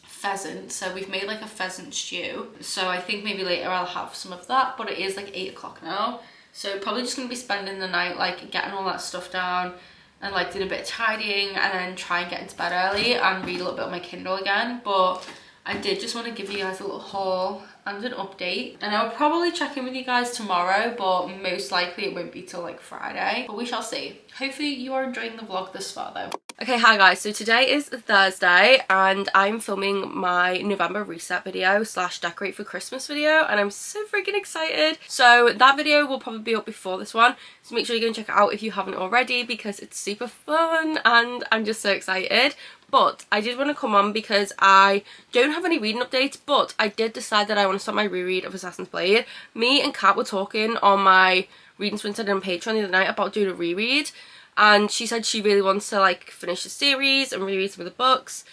pheasant, so we've made like a pheasant stew, so I think maybe later I'll have some of that. But it is like 8 o'clock now, so probably just gonna be spending the night like getting all that stuff down, and like doing a bit of tidying, and then try and get into bed early and read a little bit on my Kindle again. But I did just want to give you guys a little haul and an update, and I'll probably check in with you guys tomorrow, but most likely it won't be till like Friday, but we shall see. Hopefully you are enjoying the vlog this far though. Okay, hi guys, so today is Thursday, and I'm filming my November reset video slash decorate for Christmas video, and I'm so freaking excited. So that video will probably be up before this one, so make sure you go and check it out if you haven't already, because it's super fun and I'm just so excited. But I did want to come on because I don't have any reading updates, but I did decide that I want to start my reread of Assassin's Blade. Me and Kat were talking on my Reading Swinstead and Patreon the other night about doing a reread, and she said she really wants to like finish the series and reread some of the books,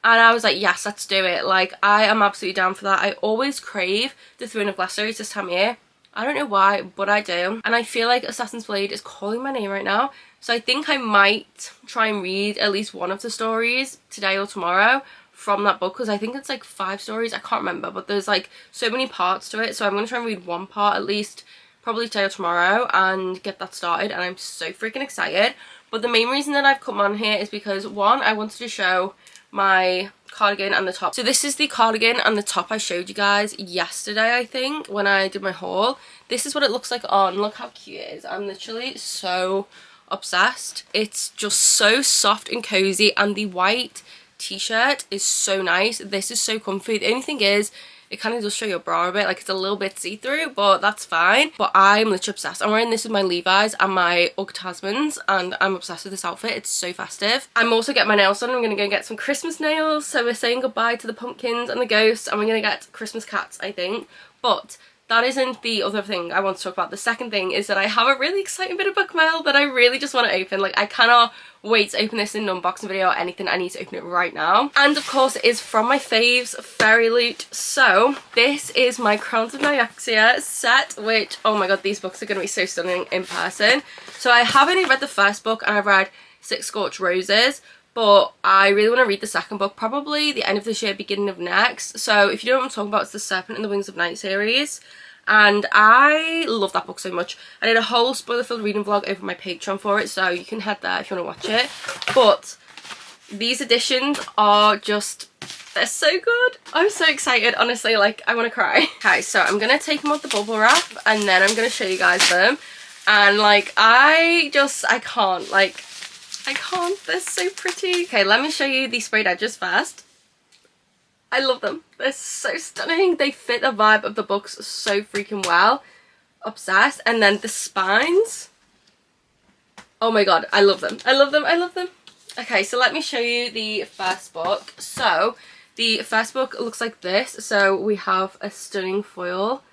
and I was like, yes, let's do it. Like, I am absolutely down for that. I always crave the Throne of Glass series this time of year. I don't know why, but I do, and I feel like Assassin's Blade is calling my name right now. So I think I might try and read at least one of the stories today or tomorrow from that book, because I think it's like 5 stories, I can't remember, but there's like so many parts to it. So I'm going to try and read one part at least, probably today or tomorrow, and get that started, and I'm so freaking excited. But the main reason that I've come on here is because, one, I wanted to show my cardigan and the top. So this is the cardigan and the top I showed you guys yesterday, I think, when I did my haul. This is what it looks like on. Look how cute it is. I'm literally so obsessed. It's just so soft and cozy, and the white t-shirt is so nice. This is so comfy. The only thing is, it kind of does show your bra a bit, like it's a little bit see-through, but that's fine. But I'm literally obsessed. I'm wearing this with my Levi's and my Ugg Tasmans, and I'm obsessed with this outfit. It's so festive. I'm also getting my nails done. I'm going to go get some Christmas nails. So we're saying goodbye to the pumpkins and the ghosts, and we're going to get Christmas cats, I think. But that isn't the other thing I want to talk about. The second thing is that I have a really exciting bit of book mail that I really just want to open. Like, I cannot wait to open this in an unboxing video or anything. I need to open it right now. And of course, it is from my faves, Fairy Loot. So this is my Crowns of Nyxia set, which, oh my god, these books are going to be so stunning in person. So I have only read the first book, and I've read Six Scorched Roses, but I really want to read the second book, probably the end of this year, beginning of next. So if you don't know what I'm talking about, it's the Serpent and the Wings of Night series. And I love that book so much. I did a whole spoiler-filled reading vlog over my Patreon for it, so you can head there if you want to watch it. But these editions are just, they're so good. I'm so excited, honestly, like, I want to cry. Okay, so I'm going to take them off the bubble wrap, and then I'm going to show you guys them. And, like, I can't, like, I can't. They're so pretty. Okay, let me show you the sprayed edges first. I love them. They're so stunning. They fit the vibe of the books so freaking well. Obsessed. And then the spines. Oh my god, I love them. I love them. I love them. Okay, so let me show you the first book. So the first book looks like this. So we have a stunning foil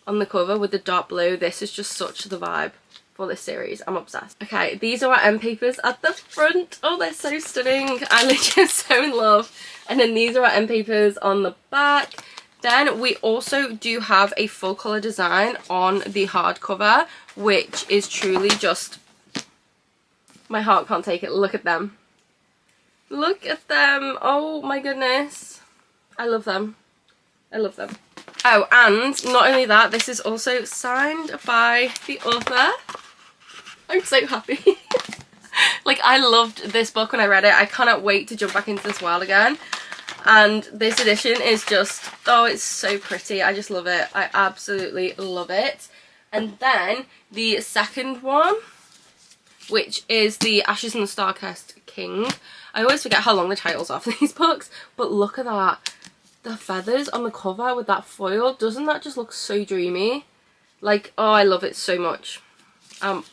on the cover with the dark blue. This is just such the vibe for this series. I'm obsessed. Okay, these are our end papers at the front. Oh, they're so stunning. I'm literally so in love. And then these are our end papers on the back. Then we also do have a full colour design on the hardcover, which is truly just, my heart can't take it. Look at them. Look at them. Oh my goodness. I love them. I love them. Oh, and not only that, this is also signed by the author. I'm so happy. Like, I loved this book when I read it. I cannot wait to jump back into this world again. And this edition is just, oh, it's so pretty. I just love it. I absolutely love it. And then the second one, which is the Ashes and the Starcast King. I always forget how long the titles are for these books, but look at that. The feathers on the cover with that foil, doesn't that just look so dreamy? Like, oh, I love it so much.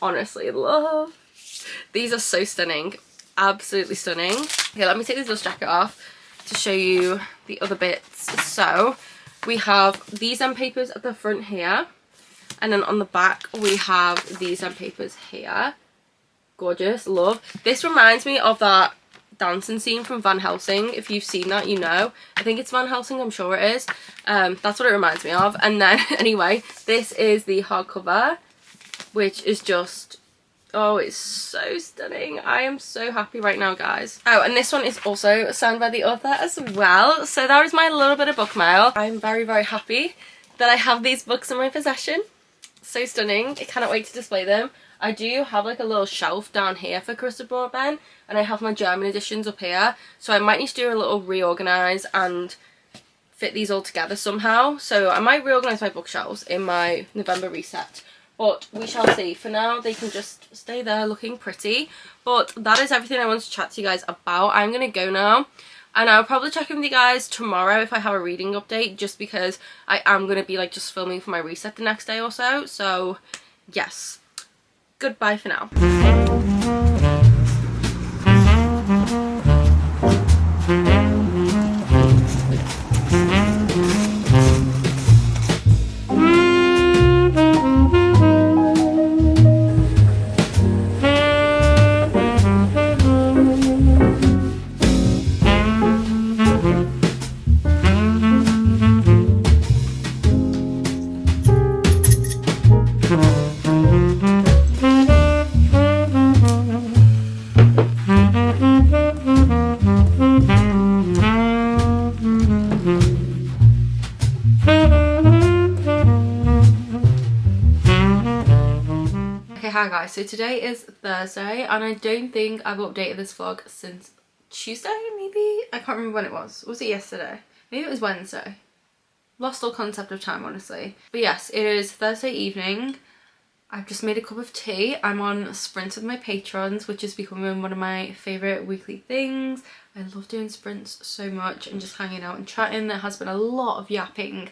Honestly in love. These are so stunning. Absolutely stunning. Okay, let me take this dust jacket off to show you the other bits. So we have these end papers at the front here, and then on the back we have these end papers here. Gorgeous. Love. This reminds me of that dancing scene from Van Helsing. If you've seen that, you know. I think it's Van Helsing, I'm sure it is. That's what it reminds me of. And then anyway, this is the hardcover, which is just, oh, it's so stunning. I am so happy right now, guys. Oh, and this one is also signed by the author as well. So that is my little bit of book mail. I'm very, very happy that I have these books in my possession. So stunning. I cannot wait to display them. I do have like a little shelf down here for Crystal Broadbent, and I have my German editions up here. So I might need to do a little reorganise and fit these all together somehow. So I might reorganise my bookshelves in my November reset. But we shall see. For now, they can just stay there looking pretty. But that is everything I want to chat to you guys about. I'm going to go now. And I'll probably check in with you guys tomorrow if I have a reading update. Just because I am going to be like just filming for my reset the next day or so. So, yes. Goodbye for now. Hi guys, so today is Thursday and I don't think I've updated this vlog since Tuesday, maybe? I can't remember when it was. Was it yesterday? Maybe it was Wednesday. Lost all concept of time, honestly. But yes, it is Thursday evening I've just made a cup of tea. I'm on sprints with my patrons, which is becoming one of my favourite weekly things. I love doing sprints so much and just hanging out and chatting. There has been a lot of yapping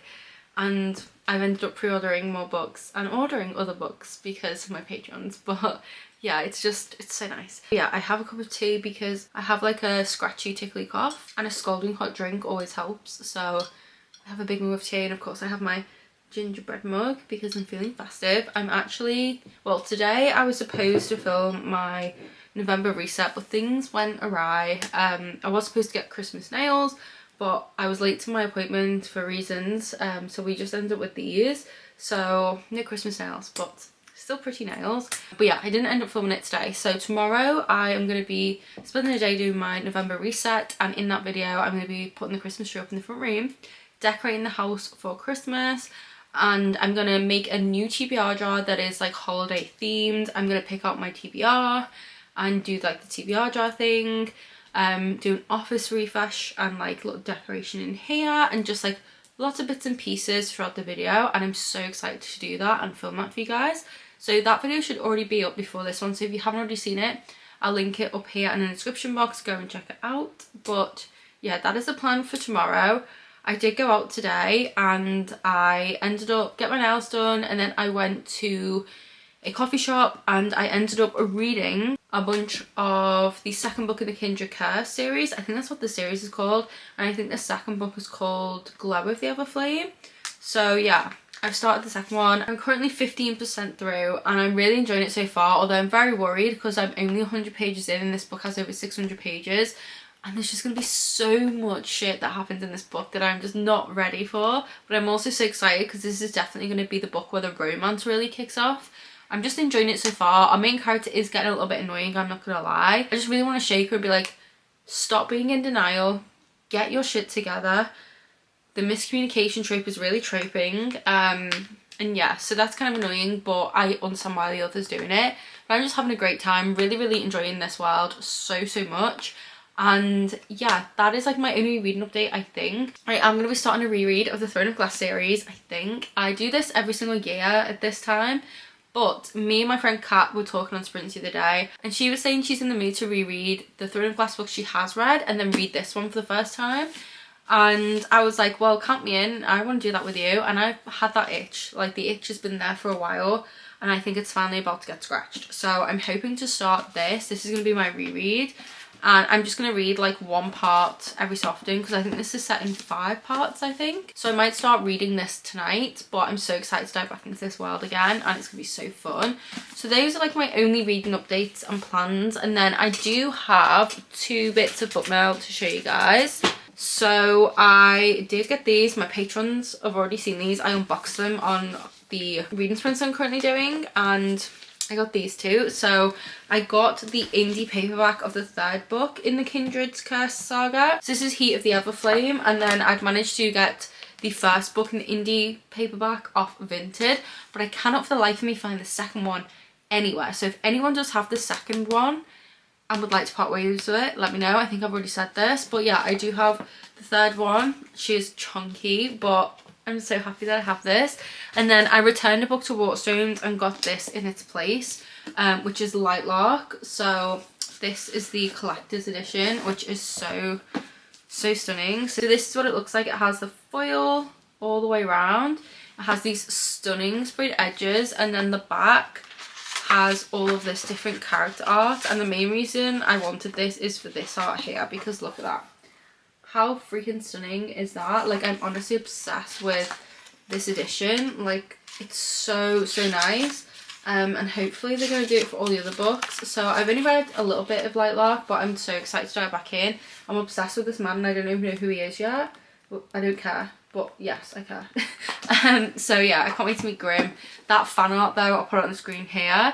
and I've ended up pre-ordering more books and ordering other books because of my patrons, but yeah, it's so nice. Yeah, I have a cup of tea because I have like a scratchy tickly cough and a scalding hot drink always helps. So I have a big mug of tea and of course I have my gingerbread mug because I'm feeling festive. I'm actually, well, today I was supposed to film my November reset but things went awry. I was supposed to get Christmas nails but I was late to my appointment for reasons, so we just ended up with these. So no Christmas nails but still pretty nails. But yeah, I didn't end up filming it today. So tomorrow I am going to be spending the day doing my November reset, and in that video I'm going to be putting the Christmas tree up in the front room, decorating the house for Christmas, and I'm going to make a new TBR jar that is like holiday themed. I'm going to pick out my TBR and do like the TBR jar thing, do an office refresh and like little decoration in here and just like lots of bits and pieces throughout the video, and I'm so excited to do that and film that for you guys. So that video should already be up before this one, so if you haven't already seen it, I'll link it up here in the description box, go and check it out. But yeah, that is the plan for tomorrow. I did go out today and I ended up getting my nails done, and then I went to a coffee shop and I ended up reading a bunch of the second book in the Kindred Care series. I think that's what the series is called, and I think the second book is called Glow of the Other Flame. So yeah, I've started the second one. I'm currently 15% through and I'm really enjoying it so far, although I'm very worried because I'm only 100 pages in and this book has over 600 pages. And there's just going to be so much shit that happens in this book that I'm just not ready for. But I'm also so excited because this is definitely going to be the book where the romance really kicks off. I'm just enjoying it so far. Our main character is getting a little bit annoying, I'm not going to lie. I just really want to shake her and be like, stop being in denial. Get your shit together. The miscommunication trope is really troping. And yeah, so that's kind of annoying, but I understand why the author's doing it. But I'm just having a great time. Really, really enjoying this world so much. And yeah, that is like my only reading update, I think. I am going to be starting a reread of the Throne of Glass series, I think. I do this every single year at this time, but me and my friend Kat were talking on Sprints the other day, and she was saying she's in the mood to reread the Throne of Glass book she has read and then read this one for the first time. And I was like, well, count me in, I want to do that with you. And I've had that itch, like the itch has been there for a while, and I think it's finally about to get scratched. So I'm hoping to start this. This is going to be my reread. And I'm just going to read like one part every so often because I think this is set in 5 parts, I think. So I might start reading this tonight, but I'm so excited to dive back into this world again and it's going to be so fun. So those are like my only reading updates and plans. And then I do have 2 bits of book mail to show you guys. So I did get these. My patrons have already seen these. I unboxed them on the reading sprints I'm currently doing, and I got these 2. So I got the indie paperback of the 3rd book in the Kindred's Curse saga. So this is Heat of the Everflame, and then I've managed to get the 1st book in the indie paperback off Vinted, but I cannot for the life of me find the 2nd one anywhere. So if anyone does have the 2nd one and would like to part ways with it, let me know. I think I've already said this, but yeah, I do have the 3rd one. She is chunky, but I'm so happy that I have this. And then I returned a book to Waterstones and got this in its place, which is Lightlark. So this is the collector's edition, which is so stunning. So this is what it looks like. It has the foil all the way around. It has these stunning sprayed edges, and then the back has all of this different character art. And the main reason I wanted this is for this art here, because look at that. How freaking stunning is that? Like, I'm honestly obsessed with this edition. Like, it's so nice. And hopefully they're going to do it for all the other books. So I've only read a little bit of Lightlark, but I'm so excited to dive back in. I'm obsessed with this man and I don't even know who he is yet. But I don't care. But yes, I care. So yeah, I can't wait to meet Grimm. That fan art though, I'll put it on the screen here.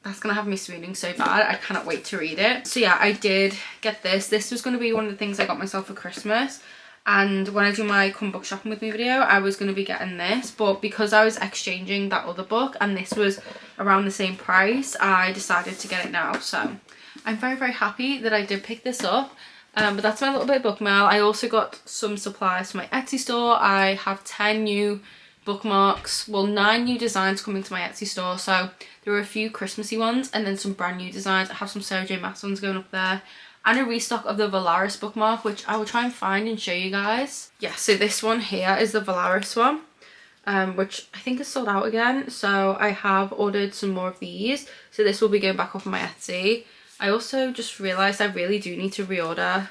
That's going to have me swooning so bad. I cannot wait to read it. So yeah, I did get this. This was going to be one of the things I got myself for Christmas. And when I do my come book shopping with me video, I was going to be getting this. But because I was exchanging that other book and this was around the same price, I decided to get it now. So I'm very happy that I did pick this up. But that's my little bit of book mail. I also got some supplies for my Etsy store. I have 10 new bookmarks. Well, 9 new designs coming to my Etsy store. So there were a few Christmassy ones and then some brand new designs. I have some Sarah J Maas ones going up there. And a restock of the Valaris bookmark, which I will try and find and show you guys. Yeah, so this one here is the Valaris one, which I think is sold out again. So I have ordered some more of these. So this will be going back up on my Etsy. I also just realised I really do need to reorder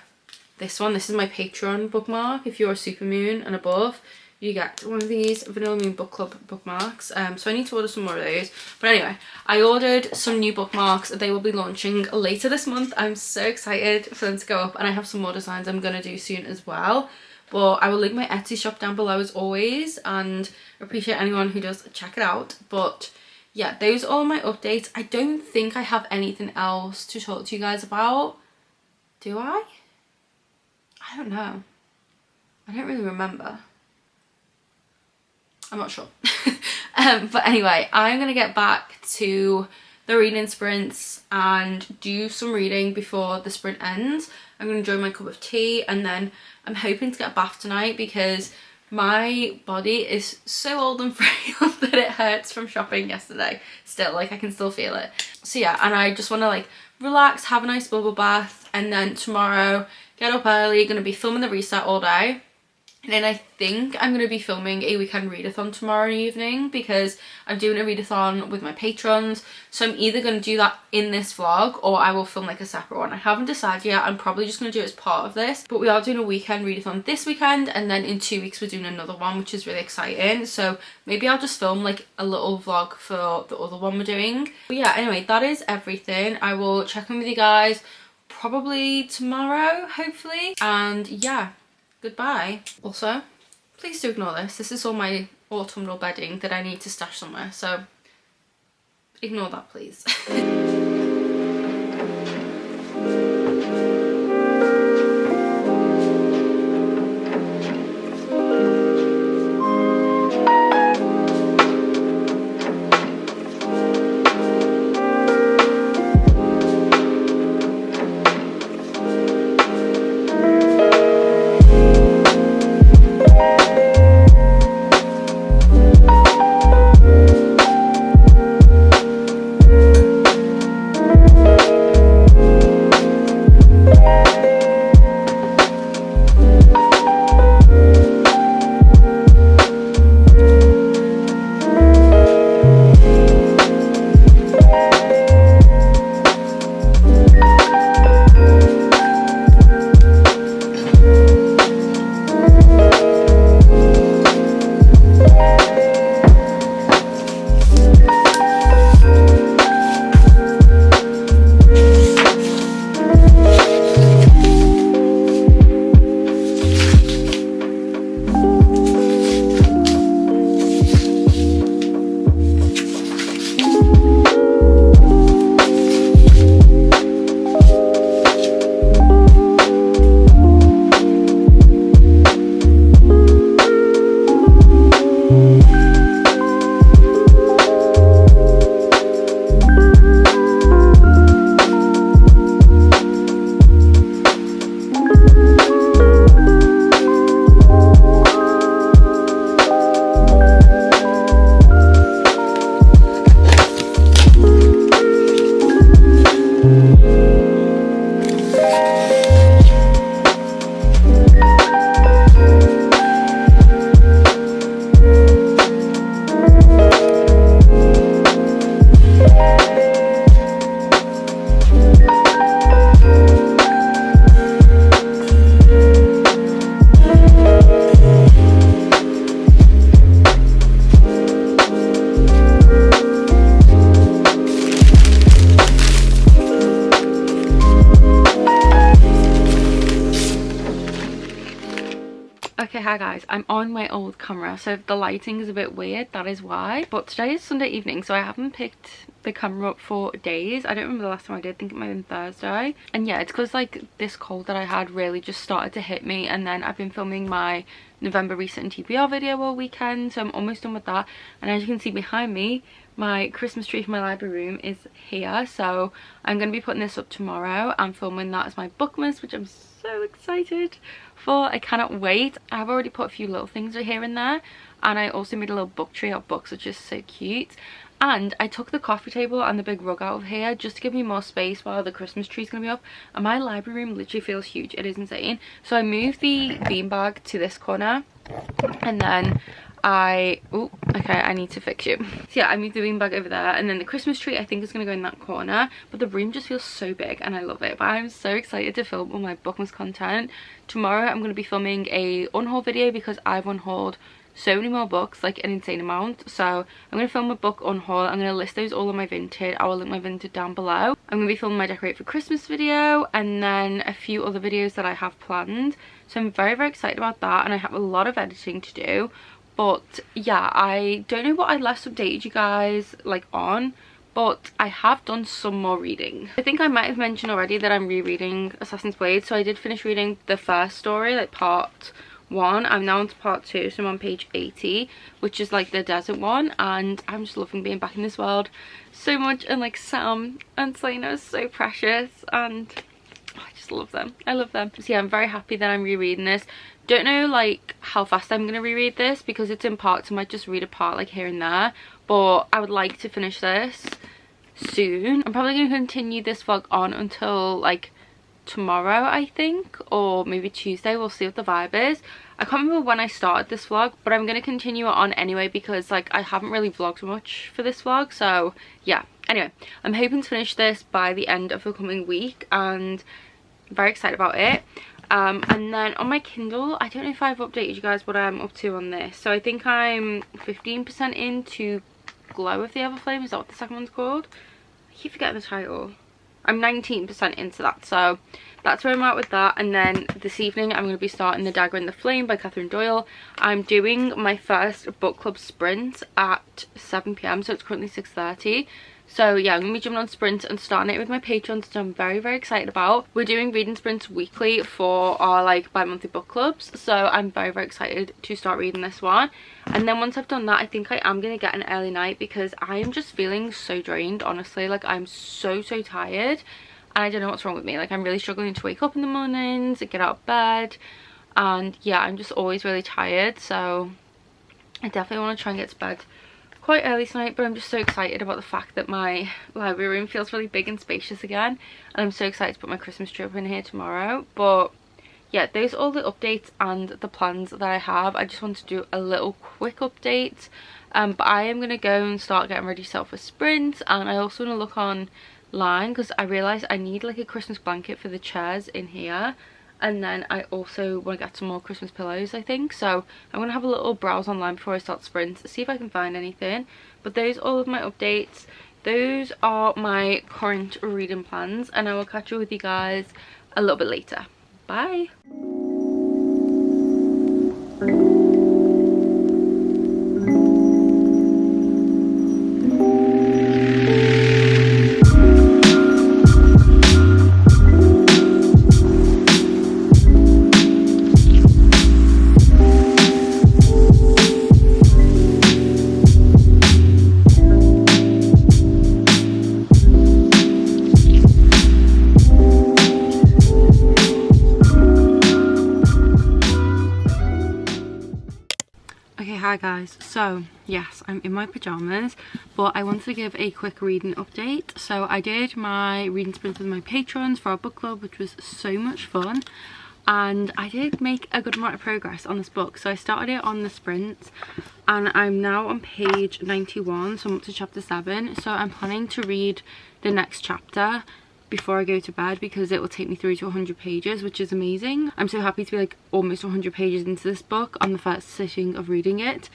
this one. This is my Patreon bookmark. If you're a Supermoon and above, you get one of these Vanilla Moon Book Club bookmarks. So I need to order some more of those. But anyway, I ordered some new bookmarks. They will be launching later this month. I'm so excited for them to go up, and I have some more designs I'm going to do soon as well. But I will link my Etsy shop down below as always, and appreciate anyone who does check it out. But yeah, those are all my updates. I don't think I have anything else to talk to you guys about. Do I? I don't know. I don't really remember. I'm not sure. But anyway, I'm going to get back to the reading sprints and do some reading before the sprint ends. I'm going to enjoy my cup of tea, and then I'm hoping to get a bath tonight because my body is so old and frail that it hurts from shopping yesterday. Still, like, I can still feel it. So yeah, and I just want to like relax, have a nice bubble bath, and then tomorrow get up early. Going to be filming the reset all day. And then I think I'm going to be filming a weekend readathon tomorrow evening because I'm doing a readathon with my patrons. So I'm either going to do that in this vlog or I will film like a separate one. I haven't decided yet. I'm probably just going to do it as part of this. But we are doing a weekend readathon this weekend, and then in 2 weeks we're doing another one, which is really exciting. So maybe I'll just film like a little vlog for the other one we're doing. But yeah, anyway, that is everything. I will check in with you guys probably tomorrow, hopefully. And yeah. Goodbye. Also, please do ignore this. This is all my autumnal bedding that I need to stash somewhere, so ignore that, please. Okay, hi guys, I'm on my old camera, so if the lighting is a bit weird, that is why. But today is Sunday evening, so I haven't picked the camera up for days. I don't remember the last time I did. I think it might have been Thursday. And yeah, it's because like this cold that I had really just started to hit me, and then I've been filming my November reset and TBR video all weekend, so I'm almost done with that. And as you can see behind me, my Christmas tree for my library room is here, so I'm going to be putting this up tomorrow and filming that as my bookmas, which I'm so so excited for. I cannot wait. I've already put a few little things here and there, and I also made a little book tree of books, which is so cute. And I took the coffee table and the big rug out of here just to give me more space while the Christmas tree's gonna be up, and my library room literally feels huge. It is insane. So I moved the beanbag to this corner, and then I need to fix you. So yeah, I moved the beanbag over there, and then the Christmas tree I think is gonna go in that corner, but the room just feels so big and I love it. But I'm so excited to film all my Bookmas content. Tomorrow I'm gonna be filming a unhaul video because I've unhauled so many more books, like an insane amount. So I'm going to film a book unhaul. I'm going to list those all on my Vinted. I will link my Vinted down below. I'm going to be filming my decorate for Christmas video, and then a few other videos that I have planned. So I'm very, very excited about that, and I have a lot of editing to do. But yeah, I don't know what I last updated you guys like on, but I have done some more reading. I think I might have mentioned already that I'm rereading Assassin's Blade. So I did finish reading the first story, like part 1. I'm now on to part 2, so I'm on page 80, which is like the desert one, and I'm just loving being back in this world so much. And like Sam and Selena are so precious, and I just love them. I love them. So yeah, I'm very happy that I'm rereading this. Don't know like how fast I'm gonna reread this because it's in parts. I might just read a part like here and there, but I would like to finish this soon. I'm probably gonna continue this vlog on until like tomorrow, I think, or maybe Tuesday. We'll see what the vibe is. I can't remember when I started this vlog, but I'm going to continue it on anyway because like I haven't really vlogged much for this vlog. So yeah, anyway, I'm hoping to finish this by the end of the coming week, and I'm very excited about it. And then on my Kindle, I don't know if I've updated you guys what I'm up to on this. So I think I'm 15% into Glow of the Everflame. Is that what the second one's called? I keep forgetting the title. I'm 19% into that, so that's where I'm at with that. And then this evening I'm going to be starting The Dagger and the Flame by Catherine Doyle. I'm doing my first book club sprint at 7 p.m, so it's currently 6:30. So yeah, I'm going to be jumping on sprints and starting it with my patrons, which I'm very, very excited about. We're doing reading sprints weekly for our like bi-monthly book clubs, so I'm very, very excited to start reading this one. And then once I've done that, I think I am going to get an early night because I am just feeling so drained, honestly. Like I'm so tired, and I don't know what's wrong with me. Like I'm really struggling to wake up in the mornings and get out of bed, and yeah, I'm just always really tired. So I definitely want to try and get to bed quite early tonight, but I'm just so excited about the fact that my library room feels really big and spacious again, and I'm so excited to put my Christmas tree up in here tomorrow. But yeah, those are all the updates and the plans that I have. I just want to do a little quick update, but I am going to go and start getting ready to set up for sprints. And I also want to look online because I realised I need like a Christmas blanket for the chairs in here, and then I also want to get some more Christmas pillows, I think. So I'm going to have a little browse online before I start sprints, see if I can find anything. But those are all of my updates. Those are my current reading plans, and I will catch up with you guys a little bit later. Bye. Hi guys, so yes, I'm in my pajamas, but I wanted to give a quick reading update. So I did my reading sprint with my patrons for our book club, which was so much fun, and I did make a good amount of progress on this book. So I started it on the sprint and I'm now on page 91, so I'm up to chapter 7. So I'm planning to read the next chapter before I go to bed because it will take me through to 100 pages, which is amazing. I'm so happy to be like almost 100 pages into this book on the first sitting of reading it.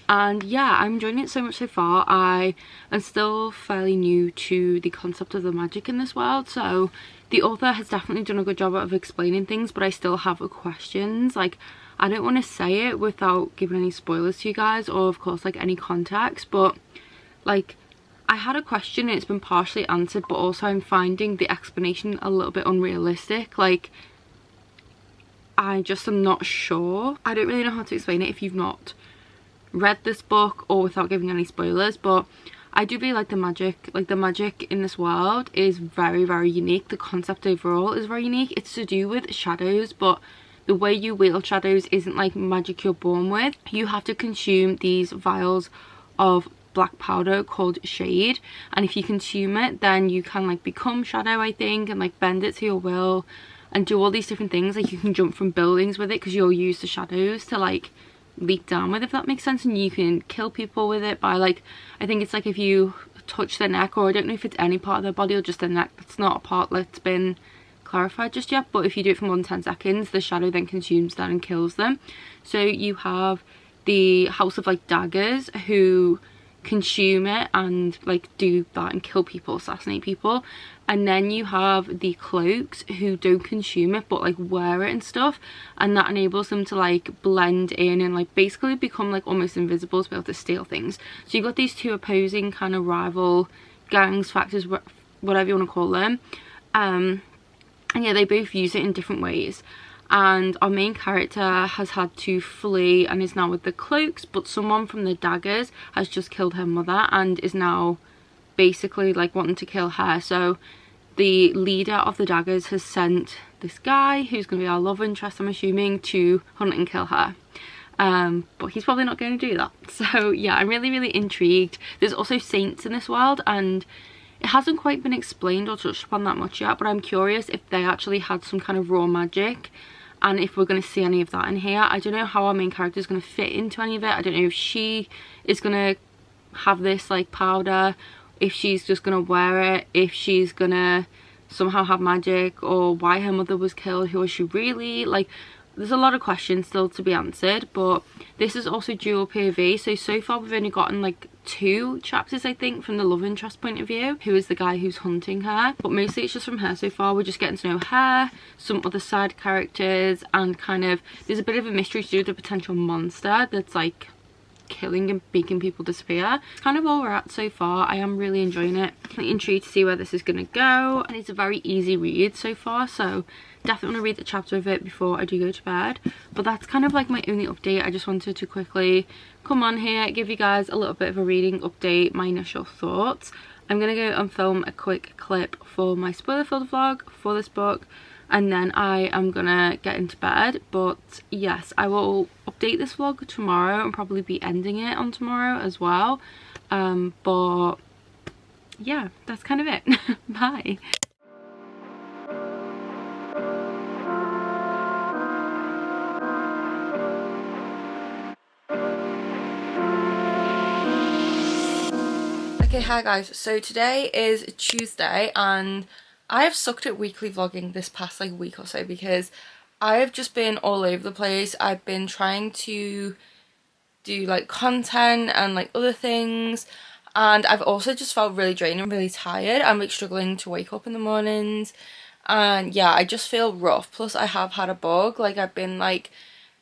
And yeah, I'm enjoying it so much so far. I am still fairly new to the concept of the magic in this world, so the author has definitely done a good job of explaining things, but I still have questions. Like, I don't want to say it without giving any spoilers to you guys, or of course like any context, but like I had a question and it's been partially answered, but also I'm finding the explanation a little bit unrealistic. Like, I just am not sure. I don't really know how to explain it if you've not read this book, or without giving any spoilers, but I do really like the magic. Like, the magic in this world is very, very unique. The concept overall is very unique. It's to do with shadows, but the way you wield shadows isn't like magic you're born with. You have to consume these vials of black powder called shade, and if you consume it, then you can like become shadow, I think, and like bend it to your will and do all these different things. Like, you can jump from buildings with it because you'll use the shadows to like leap down with, if that makes sense, and you can kill people with it by like, I think it's like if you touch their neck, or I don't know if it's any part of their body or just their neck. That's not a part that's been clarified just yet, but if you do it for more than 10 seconds, the shadow then consumes that and kills them. So you have the House of like Daggers, who consume it and like do that and kill people, assassinate people, and then you have the Cloaks, who don't consume it but like wear it and stuff, and that enables them to like blend in and like basically become like almost invisible to be able to steal things. So you've got these two opposing kind of rival gangs, factors, whatever you want to call them, and yeah, they both use it in different ways. And our main character has had to flee and is now with the Cloaks, but someone from the Daggers has just killed her mother and is now basically like wanting to kill her. So the leader of the Daggers has sent this guy, who's going to be our love interest, I'm assuming, to hunt and kill her. But he's probably not going to do that. So yeah, I'm really, really intrigued. There's also saints in this world, and it hasn't quite been explained or touched upon that much yet, but I'm curious if they actually had some kind of raw magic, and if we're going to see any of that in here. I don't know how our main character is going to fit into any of it. I don't know if she is going to have this like powder, if she's just going to wear it, if she's going to somehow have magic, or why her mother was killed, who was she really? Like, there's a lot of questions still to be answered, but this is also dual POV. So far we've only gotten like 2 chapters, I think, from the love interest point of view, who is the guy who's hunting her, but mostly it's just from her so far. We're just getting to know her, some other side characters, and kind of there's a bit of a mystery to do with the potential monster that's like killing and making people disappear. It's kind of all we're at so far. I am really enjoying it. I'm intrigued to see where this is going to go, and it's a very easy read so far, so definitely want to read the chapter of it before I do go to bed. But that's kind of like my only update. I just wanted to quickly come on here, give you guys a little bit of a reading update, my initial thoughts. I'm going to go and film a quick clip for my spoiler filled vlog for this book, and then I am gonna get into bed. But yes, I will update this vlog tomorrow and probably be ending it on tomorrow as well. But yeah, that's kind of it. Bye. Okay, hi guys, so today is Tuesday and I have sucked at weekly vlogging this past like week or so because I have just been all over the place. I've been trying to do like content and like other things, and I've also just felt really drained and really tired. I'm like struggling to wake up in the mornings, and yeah, I just feel rough. Plus I have had a bug, like I've been like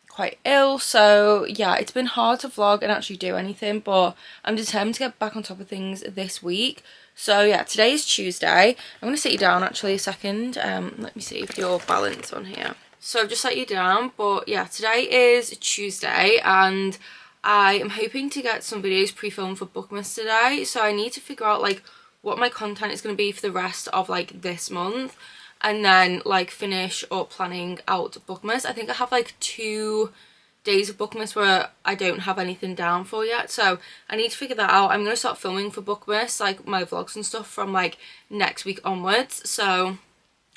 quite ill, so yeah, it's been hard to vlog and actually do anything, but I'm determined to get back on top of things this week. So yeah, today is Tuesday. I'm going to sit you down actually a second. Let me see if you're balanced on here. So I've just sat you down, but yeah, today is Tuesday and I am hoping to get some videos pre-filmed for Bookmas today. So I need to figure out like what my content is going to be for the rest of like this month, and then like finish up planning out Bookmas. I think I have like 2 days of Bookmas where I don't have anything down for yet, so I need to figure that out. I'm going to start filming for Bookmas, like my vlogs and stuff, from like next week onwards. So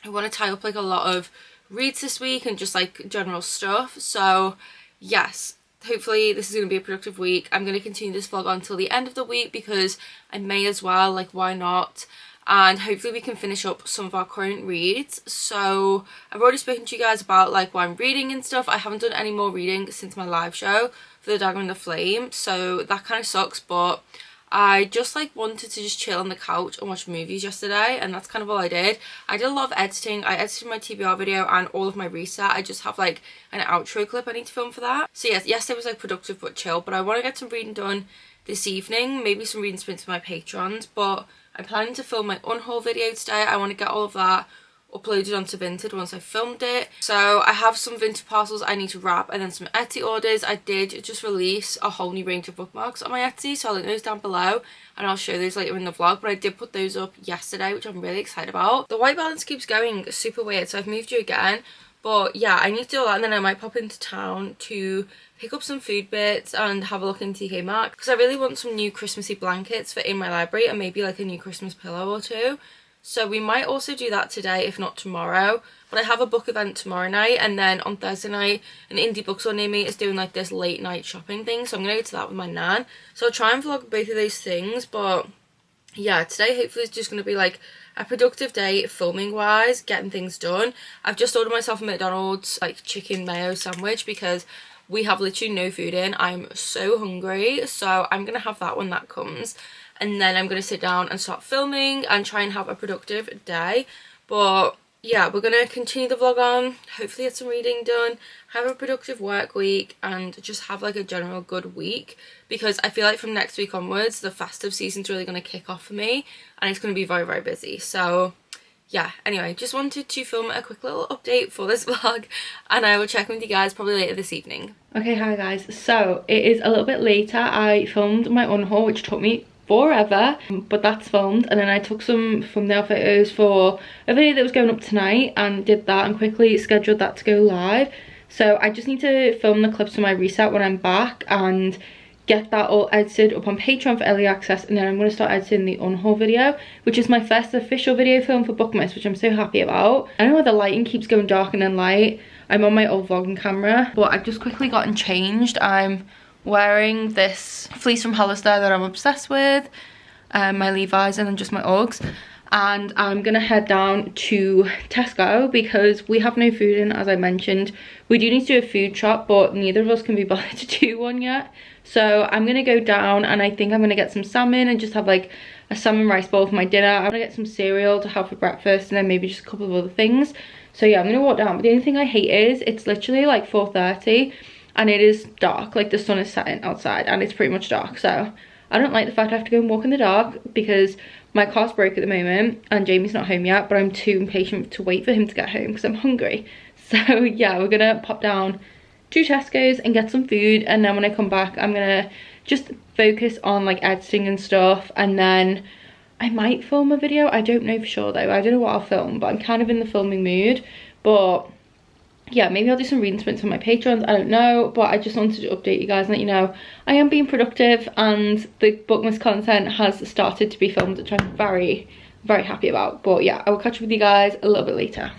I want to tie up like a lot of reads this week and just like general stuff. So yes, hopefully this is going to be a productive week. I'm going to continue this vlog until the end of the week because I may as well, like why not? And hopefully we can finish up some of our current reads. So I've already spoken to you guys about like what I'm reading and stuff. I haven't done any more reading since my live show for The Dagger and the Flame, so that kind of sucks, but I just like wanted to just chill on the couch and watch movies yesterday, and that's kind of all I did. I did a lot of editing. I edited my TBR video and all of my reset. I just have like an outro clip I need to film for that. So yes, yesterday was like productive but chill, but I want to get some reading done this evening, maybe some reading sprints for my patrons, but I'm planning to film my unhaul video today. I want to get all of that uploaded onto Vinted once I filmed it. So I have some Vinted parcels I need to wrap and then some Etsy orders. I did just release a whole new range of bookmarks on my Etsy, so I'll link those down below and I'll show those later in the vlog, but I did put those up yesterday, which I'm really excited about. The white balance keeps going super weird, so I've moved you again. But yeah, I need to do all that, and then I might pop into town to pick up some food bits and have a look in TK Maxx, because I really want some new Christmassy blankets for in my library and maybe like a new Christmas pillow or two. So we might also do that today, if not tomorrow. But I have a book event tomorrow night, and then on Thursday night, an indie bookstore near me is doing like this late night shopping thing, so I'm going to go to that with my nan. So I'll try and vlog both of those things, but yeah, today hopefully is just going to be like a productive day filming wise, getting things done. I've just ordered myself a McDonald's like chicken mayo sandwich because we have literally no food in. I'm so hungry, so I'm gonna have that when that comes, and then I'm gonna sit down and start filming and try and have a productive day. But yeah, we're gonna continue the vlog on, hopefully get some reading done, have a productive work week, and just have like a general good week, because I feel like from next week onwards the festive season's really gonna kick off for me and it's gonna be very, very busy. So yeah, anyway, just wanted to film a quick little update for this vlog, and I will check with you guys probably later this evening. Okay, hi guys, so it is a little bit later. I filmed my unhaul, which took me forever, but that's filmed, and then I took some thumbnail photos for a video that was going up tonight and did that and quickly scheduled that to go live. So I just need to film the clips for my reset when I'm back and get that all edited up on Patreon for early access, and then I'm going to start editing the unhaul video, which is my first official video film for Bookmas, which I'm so happy about. I don't know why the lighting keeps going dark and then light. I'm on my old vlogging camera, but I've just quickly gotten changed. I'm wearing this fleece from Hollister that I'm obsessed with, my Levi's, and then just my Uggs, and I'm gonna head down to Tesco because we have no food in, as I mentioned. We do need to do a food shop, but neither of us can be bothered to do one yet. So I'm gonna go down, and I think I'm gonna get some salmon and just have like a salmon rice bowl for my dinner. I'm gonna get some cereal to have for breakfast, and then maybe just a couple of other things. So yeah, I'm gonna walk down, but the only thing I hate is it's literally like 4:30 and it is dark, like the sun is setting outside and it's pretty much dark. So I don't like the fact I have to go and walk in the dark because my car's broke at the moment and Jamie's not home yet, but I'm too impatient to wait for him to get home because I'm hungry. So yeah, we're gonna pop down to Tesco's and get some food, and then when I come back I'm gonna just focus on like editing and stuff, and then I might film a video. I don't know for sure though. I don't know what I'll film, but I'm kind of in the filming mood. But yeah, maybe I'll do some reading sprints on my Patreons, I don't know, but I just wanted to update you guys and let you know I am being productive and the Bookmas content has started to be filmed, which I'm very, very happy about. But yeah, I will catch up with you guys a little bit later.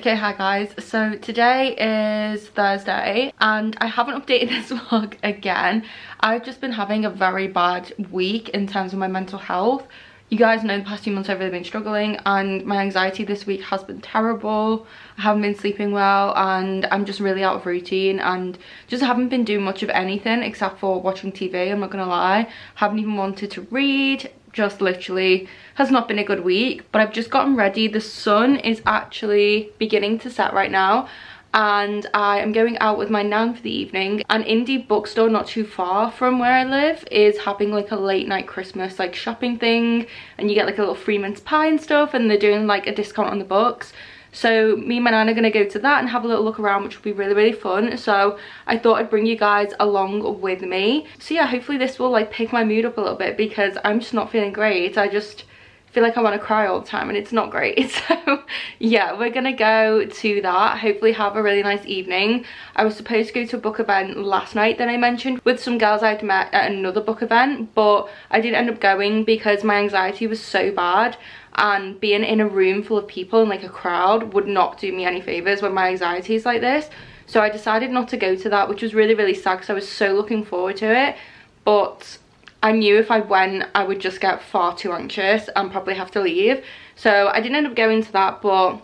Okay, hi guys, so today is Thursday and I haven't updated this vlog again. I've just been having a very bad week in terms of my mental health. You guys know the past few months I've really been struggling, and my anxiety this week has been terrible. I haven't been sleeping well and I'm just really out of routine and just haven't been doing much of anything except for watching TV, I'm not gonna lie. Haven't even wanted to read, just literally has not been a good week. But I've just gotten ready. The sun is actually beginning to set right now, and I am going out with my nan for the evening. An indie bookstore not too far from where I live is having like a late night Christmas like shopping thing, and you get like a little free mince pie and stuff, and they're doing like a discount on the books. So me and my nan are going to go to that and have a little look around, which will be really, really fun. So I thought I'd bring you guys along with me. So yeah, hopefully this will like pick my mood up a little bit because I'm just not feeling great. I just feel like I want to cry all the time and it's not great. So yeah, we're gonna go to that, hopefully have a really nice evening. I was supposed to go to a book event last night that I mentioned with some girls I'd met at another book event, but I didn't end up going because my anxiety was so bad, and being in a room full of people and like a crowd would not do me any favors when my anxiety is like this. So I decided not to go to that, which was really, really sad because I was so looking forward to it. But I knew if I went I would just get far too anxious and probably have to leave. So I didn't end up going to that, but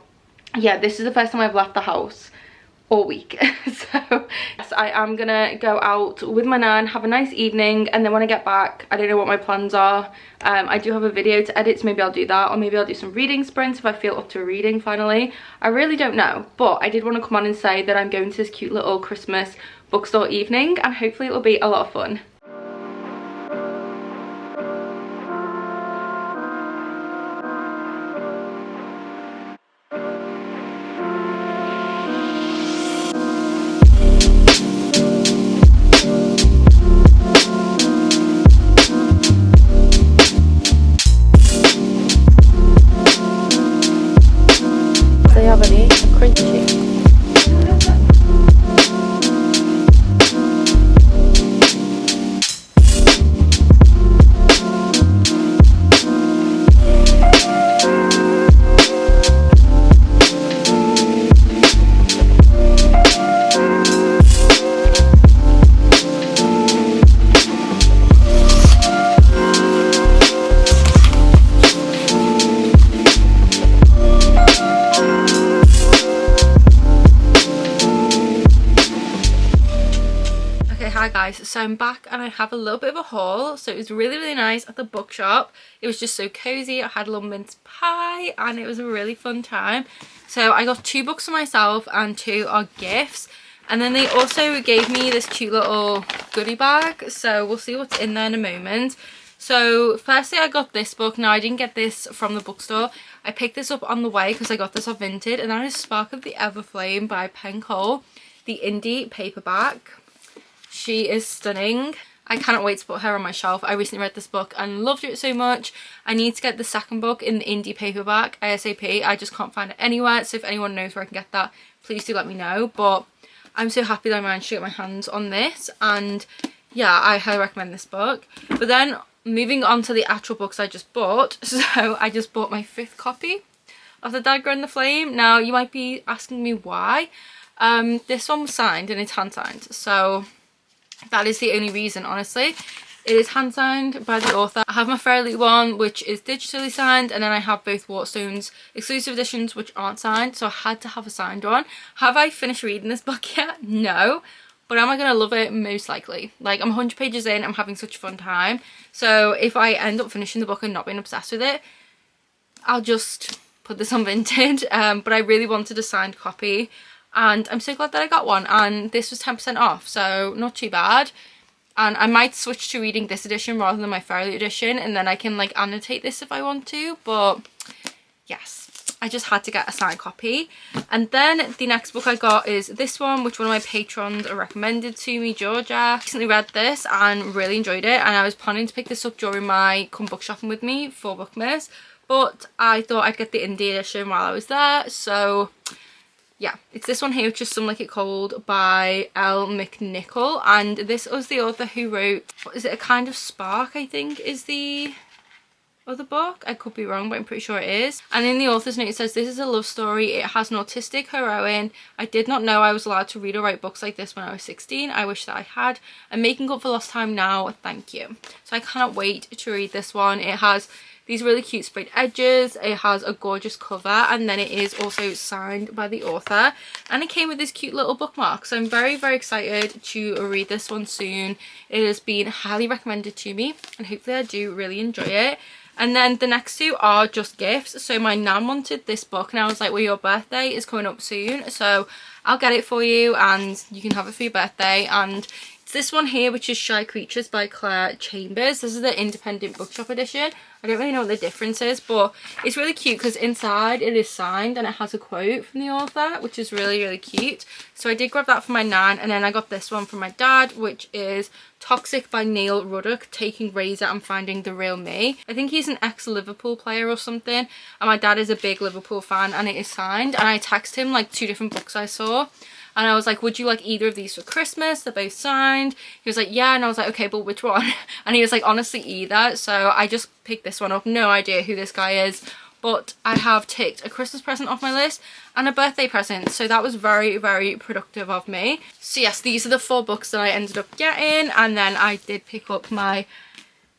yeah, this is the first time I've left the house all week. So yes, I am gonna go out with my nan, have a nice evening, and then when I get back, I don't know what my plans are. I do have a video to edit, so maybe I'll do that, or maybe I'll do some reading sprints if I feel up to reading finally. I really don't know, but I did want to come on and say that I'm going to this cute little Christmas bookstore evening, and hopefully it will be a lot of fun. Hi guys, so I'm back and I have a little bit of a haul. So it was really nice at the bookshop. It was just so cozy. I had a little mince pie and it was a really fun time. So I got 2 books for myself and 2 are gifts. And then they also gave me this cute little goodie bag. So we'll see what's in there in a moment. So firstly I got this book. Now I didn't get this from the bookstore. I picked this up on the way because I got this off Vinted, and that is Spark of the Everflame by Pen Cole, the indie paperback. She is stunning. I cannot wait to put her on my shelf. I recently read this book and loved it so much. I need to get the second book in the indie paperback ASAP. I just can't find it anywhere, so if anyone knows where I can get that, please do let me know. But I'm so happy that I managed to get my hands on this, and yeah, I highly recommend this book. But then moving on to the actual books I just bought. So I just bought my 5th copy of The Dagger and the Flame. Now you might be asking me why. This one was signed and it's hand signed, so that is the only reason, honestly. It is hand signed by the author. I have my Fairly one, which is digitally signed, and then I have both Waterstone's exclusive editions, which aren't signed, so I had to have a signed one. Have I finished reading this book yet? No. But am I going to love it? Most likely. Like, I'm 100 pages in, I'm having such a fun time. So if I end up finishing the book and not being obsessed with it, I'll just put this on Vinted. But I really wanted a signed copy, and I'm so glad that I got one, and this was 10% off, so not too bad. And I might switch to reading this edition rather than my Fairly edition, and then I can like annotate this if I want to. But yes, I just had to get a signed copy. And then the next book I got is this one, which one of my patrons recommended to me, Georgia. I recently read this and really enjoyed it, and I was planning to pick this up during my Come Book Shopping With Me for Bookmas, but I thought I'd get the indie edition while I was there. So yeah, it's this one here, which is Some Like It Cold by Elle McNichol, and this was the author who wrote, what is it, A Kind of Spark, I think is the other book. I could be wrong, but I'm pretty sure it is. And in the author's note it says, this is a love story. It has an autistic heroine. I did not know I was allowed to read or write books like this when I was 16. I wish that I had. I'm making up for lost time now. Thank you. So I cannot wait to read this one. It has these really cute sprayed edges, it has a gorgeous cover, and then it is also signed by the author, and it came with this cute little bookmark. So I'm very excited to read this one soon. It has been highly recommended to me, and hopefully I do really enjoy it. And then the next 2 are just gifts. So my nan wanted this book, and I was like, well, your birthday is coming up soon, so I'll get it for you and you can have it for your birthday. And it's this one here, which is Shy Creatures by Claire Chambers. This is the independent bookshop edition. I don't really know what the difference is, but it's really cute because inside it is signed and it has a quote from the author, which is really cute. So I did grab that for my nan, and then I got this one from my dad, which is Toxic by Neil Ruddock, Taking Razor and Finding the Real Me. I think he's an ex-Liverpool player or something, and my dad is a big Liverpool fan, and it is signed. And I texted him like 2 different books I saw, and I was like, would you like either of these for Christmas? They're both signed. He was like, yeah. And I was like, okay, but which one? And he was like, honestly, either. So I just picked this one up. No idea who this guy is, but I have ticked a Christmas present off my list and a birthday present. So that was very productive of me. So yes, these are the 4 books that I ended up getting. And then I did pick up my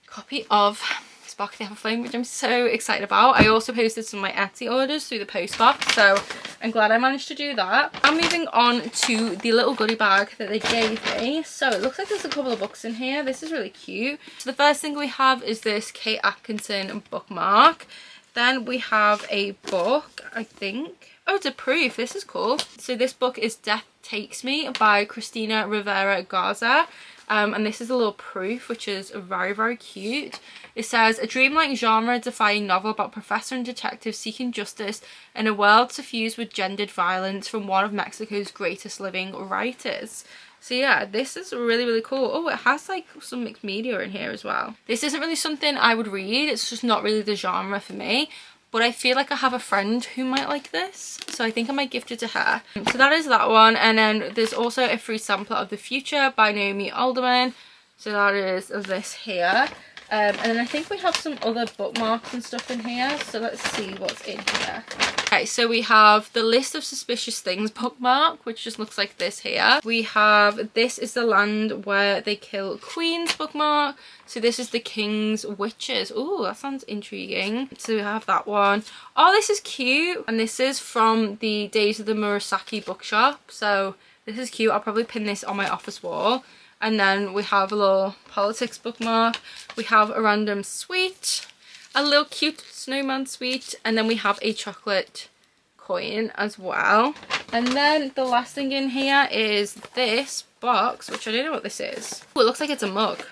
copy of Spark of the Everflame, which I'm so excited about. I also posted some of my Etsy orders through the post box, so I'm glad I managed to do that. I'm moving on to the little goodie bag that they gave me. So it looks like there's a couple of books in here. This is really cute. So the first thing we have is this Kate Atkinson bookmark. Then we have a book, I think. Oh, it's a proof. This is cool. So this book is Death Takes Me by Christina Rivera Garza. And this is a little proof, which is very cute. It says, a dreamlike genre-defying novel about professor and detective seeking justice in a world suffused with gendered violence from one of Mexico's greatest living writers. So yeah, this is really cool. Oh, it has like some mixed media in here as well. This isn't really something I would read. It's just not really the genre for me. But I feel like I have a friend who might like this, so I think I might gift it to her. So that is that one, and then there's also a free sampler of The Future by Naomi Alderman. So that is this here. And then I think we have some other bookmarks and stuff in here, so let's see what's in here. Okay, so we have the List of Suspicious Things bookmark, which just looks like this here. We have This Is the Land Where They Kill Queens bookmark. So this is The King's Witches. Oh, that sounds intriguing. So we have that one. Oh, this is cute. And this is from the Days of the Murasaki bookshop. So This is cute. I'll probably pin this on my office wall. And then we have a little politics bookmark. We have a random sweet, a little cute snowman sweet, and then we have a chocolate coin as well. And then the last thing in here is this box, which I don't know what this is. Oh, it looks like it's a mug.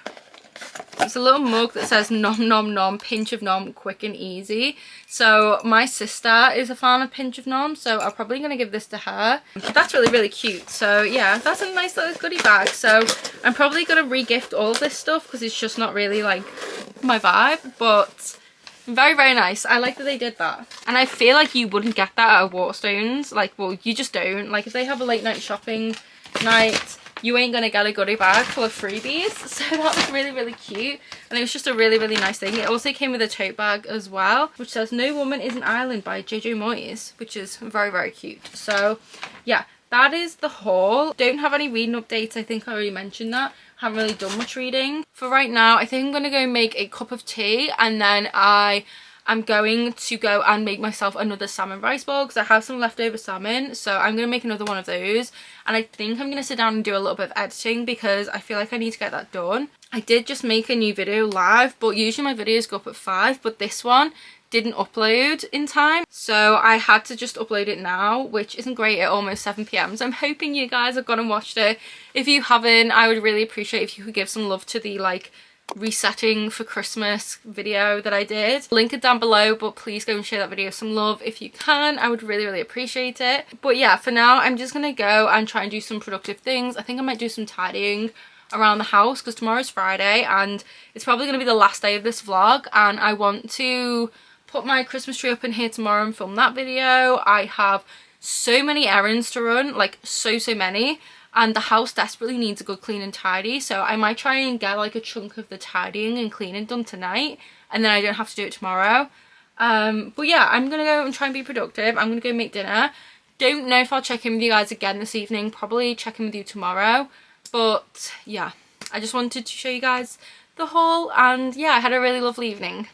It's a little mug that says nom nom nom, pinch of nom, quick and easy. So my sister is a fan of pinch of nom, so I'm probably going to give this to her. That's really, really cute. So yeah, that's a nice little goodie bag. So I'm probably going to re-gift all of this stuff because it's just not really like my vibe, but very, very nice. I like that they did that. And I feel like you wouldn't get that at a Waterstones. Like, well, you just don't. Like, if they have a late night shopping night, you ain't gonna get a goodie bag full of freebies. So that was really, really cute. And it was just a really, really nice thing. It also came with a tote bag as well, which says No Woman is an Island by SJM Pjs, which is very, very cute. So yeah, that is the haul. Don't have any reading updates. I think I already mentioned that. Haven't really done much reading. For right now, I think I'm gonna go make a cup of tea, and then I'm going to go and make myself another salmon rice bowl because I have some leftover salmon, so I'm going to make another one of those. And I think I'm going to sit down and do a little bit of editing because I feel like I need to get that done. I did just make a new video live, but usually my videos go up at 5, but this one didn't upload in time, so I had to just upload it now, which isn't great at almost 7 p.m. So I'm hoping you guys have gone and watched it. If you haven't, I would really appreciate if you could give some love to the like resetting for Christmas video that I did. Link it down below, but please go and share that video some love if you can. I would really, really appreciate it. But yeah, for now I'm just gonna go and try and do some productive things. I think I might do some tidying around the house because tomorrow's Friday and it's probably gonna be the last day of this vlog, and I want to put my Christmas tree up in here tomorrow and film that video. I have so many errands to run, like so many, and the house desperately needs a good clean and tidy, so I might try and get like a chunk of the tidying and cleaning done tonight, and then I don't have to do it tomorrow. But yeah, I'm gonna go and try and be productive. I'm gonna go make dinner. Don't know if I'll check in with you guys again this evening. Probably check in with you tomorrow. But yeah, I just wanted to show you guys the haul, and yeah, I had a really lovely evening.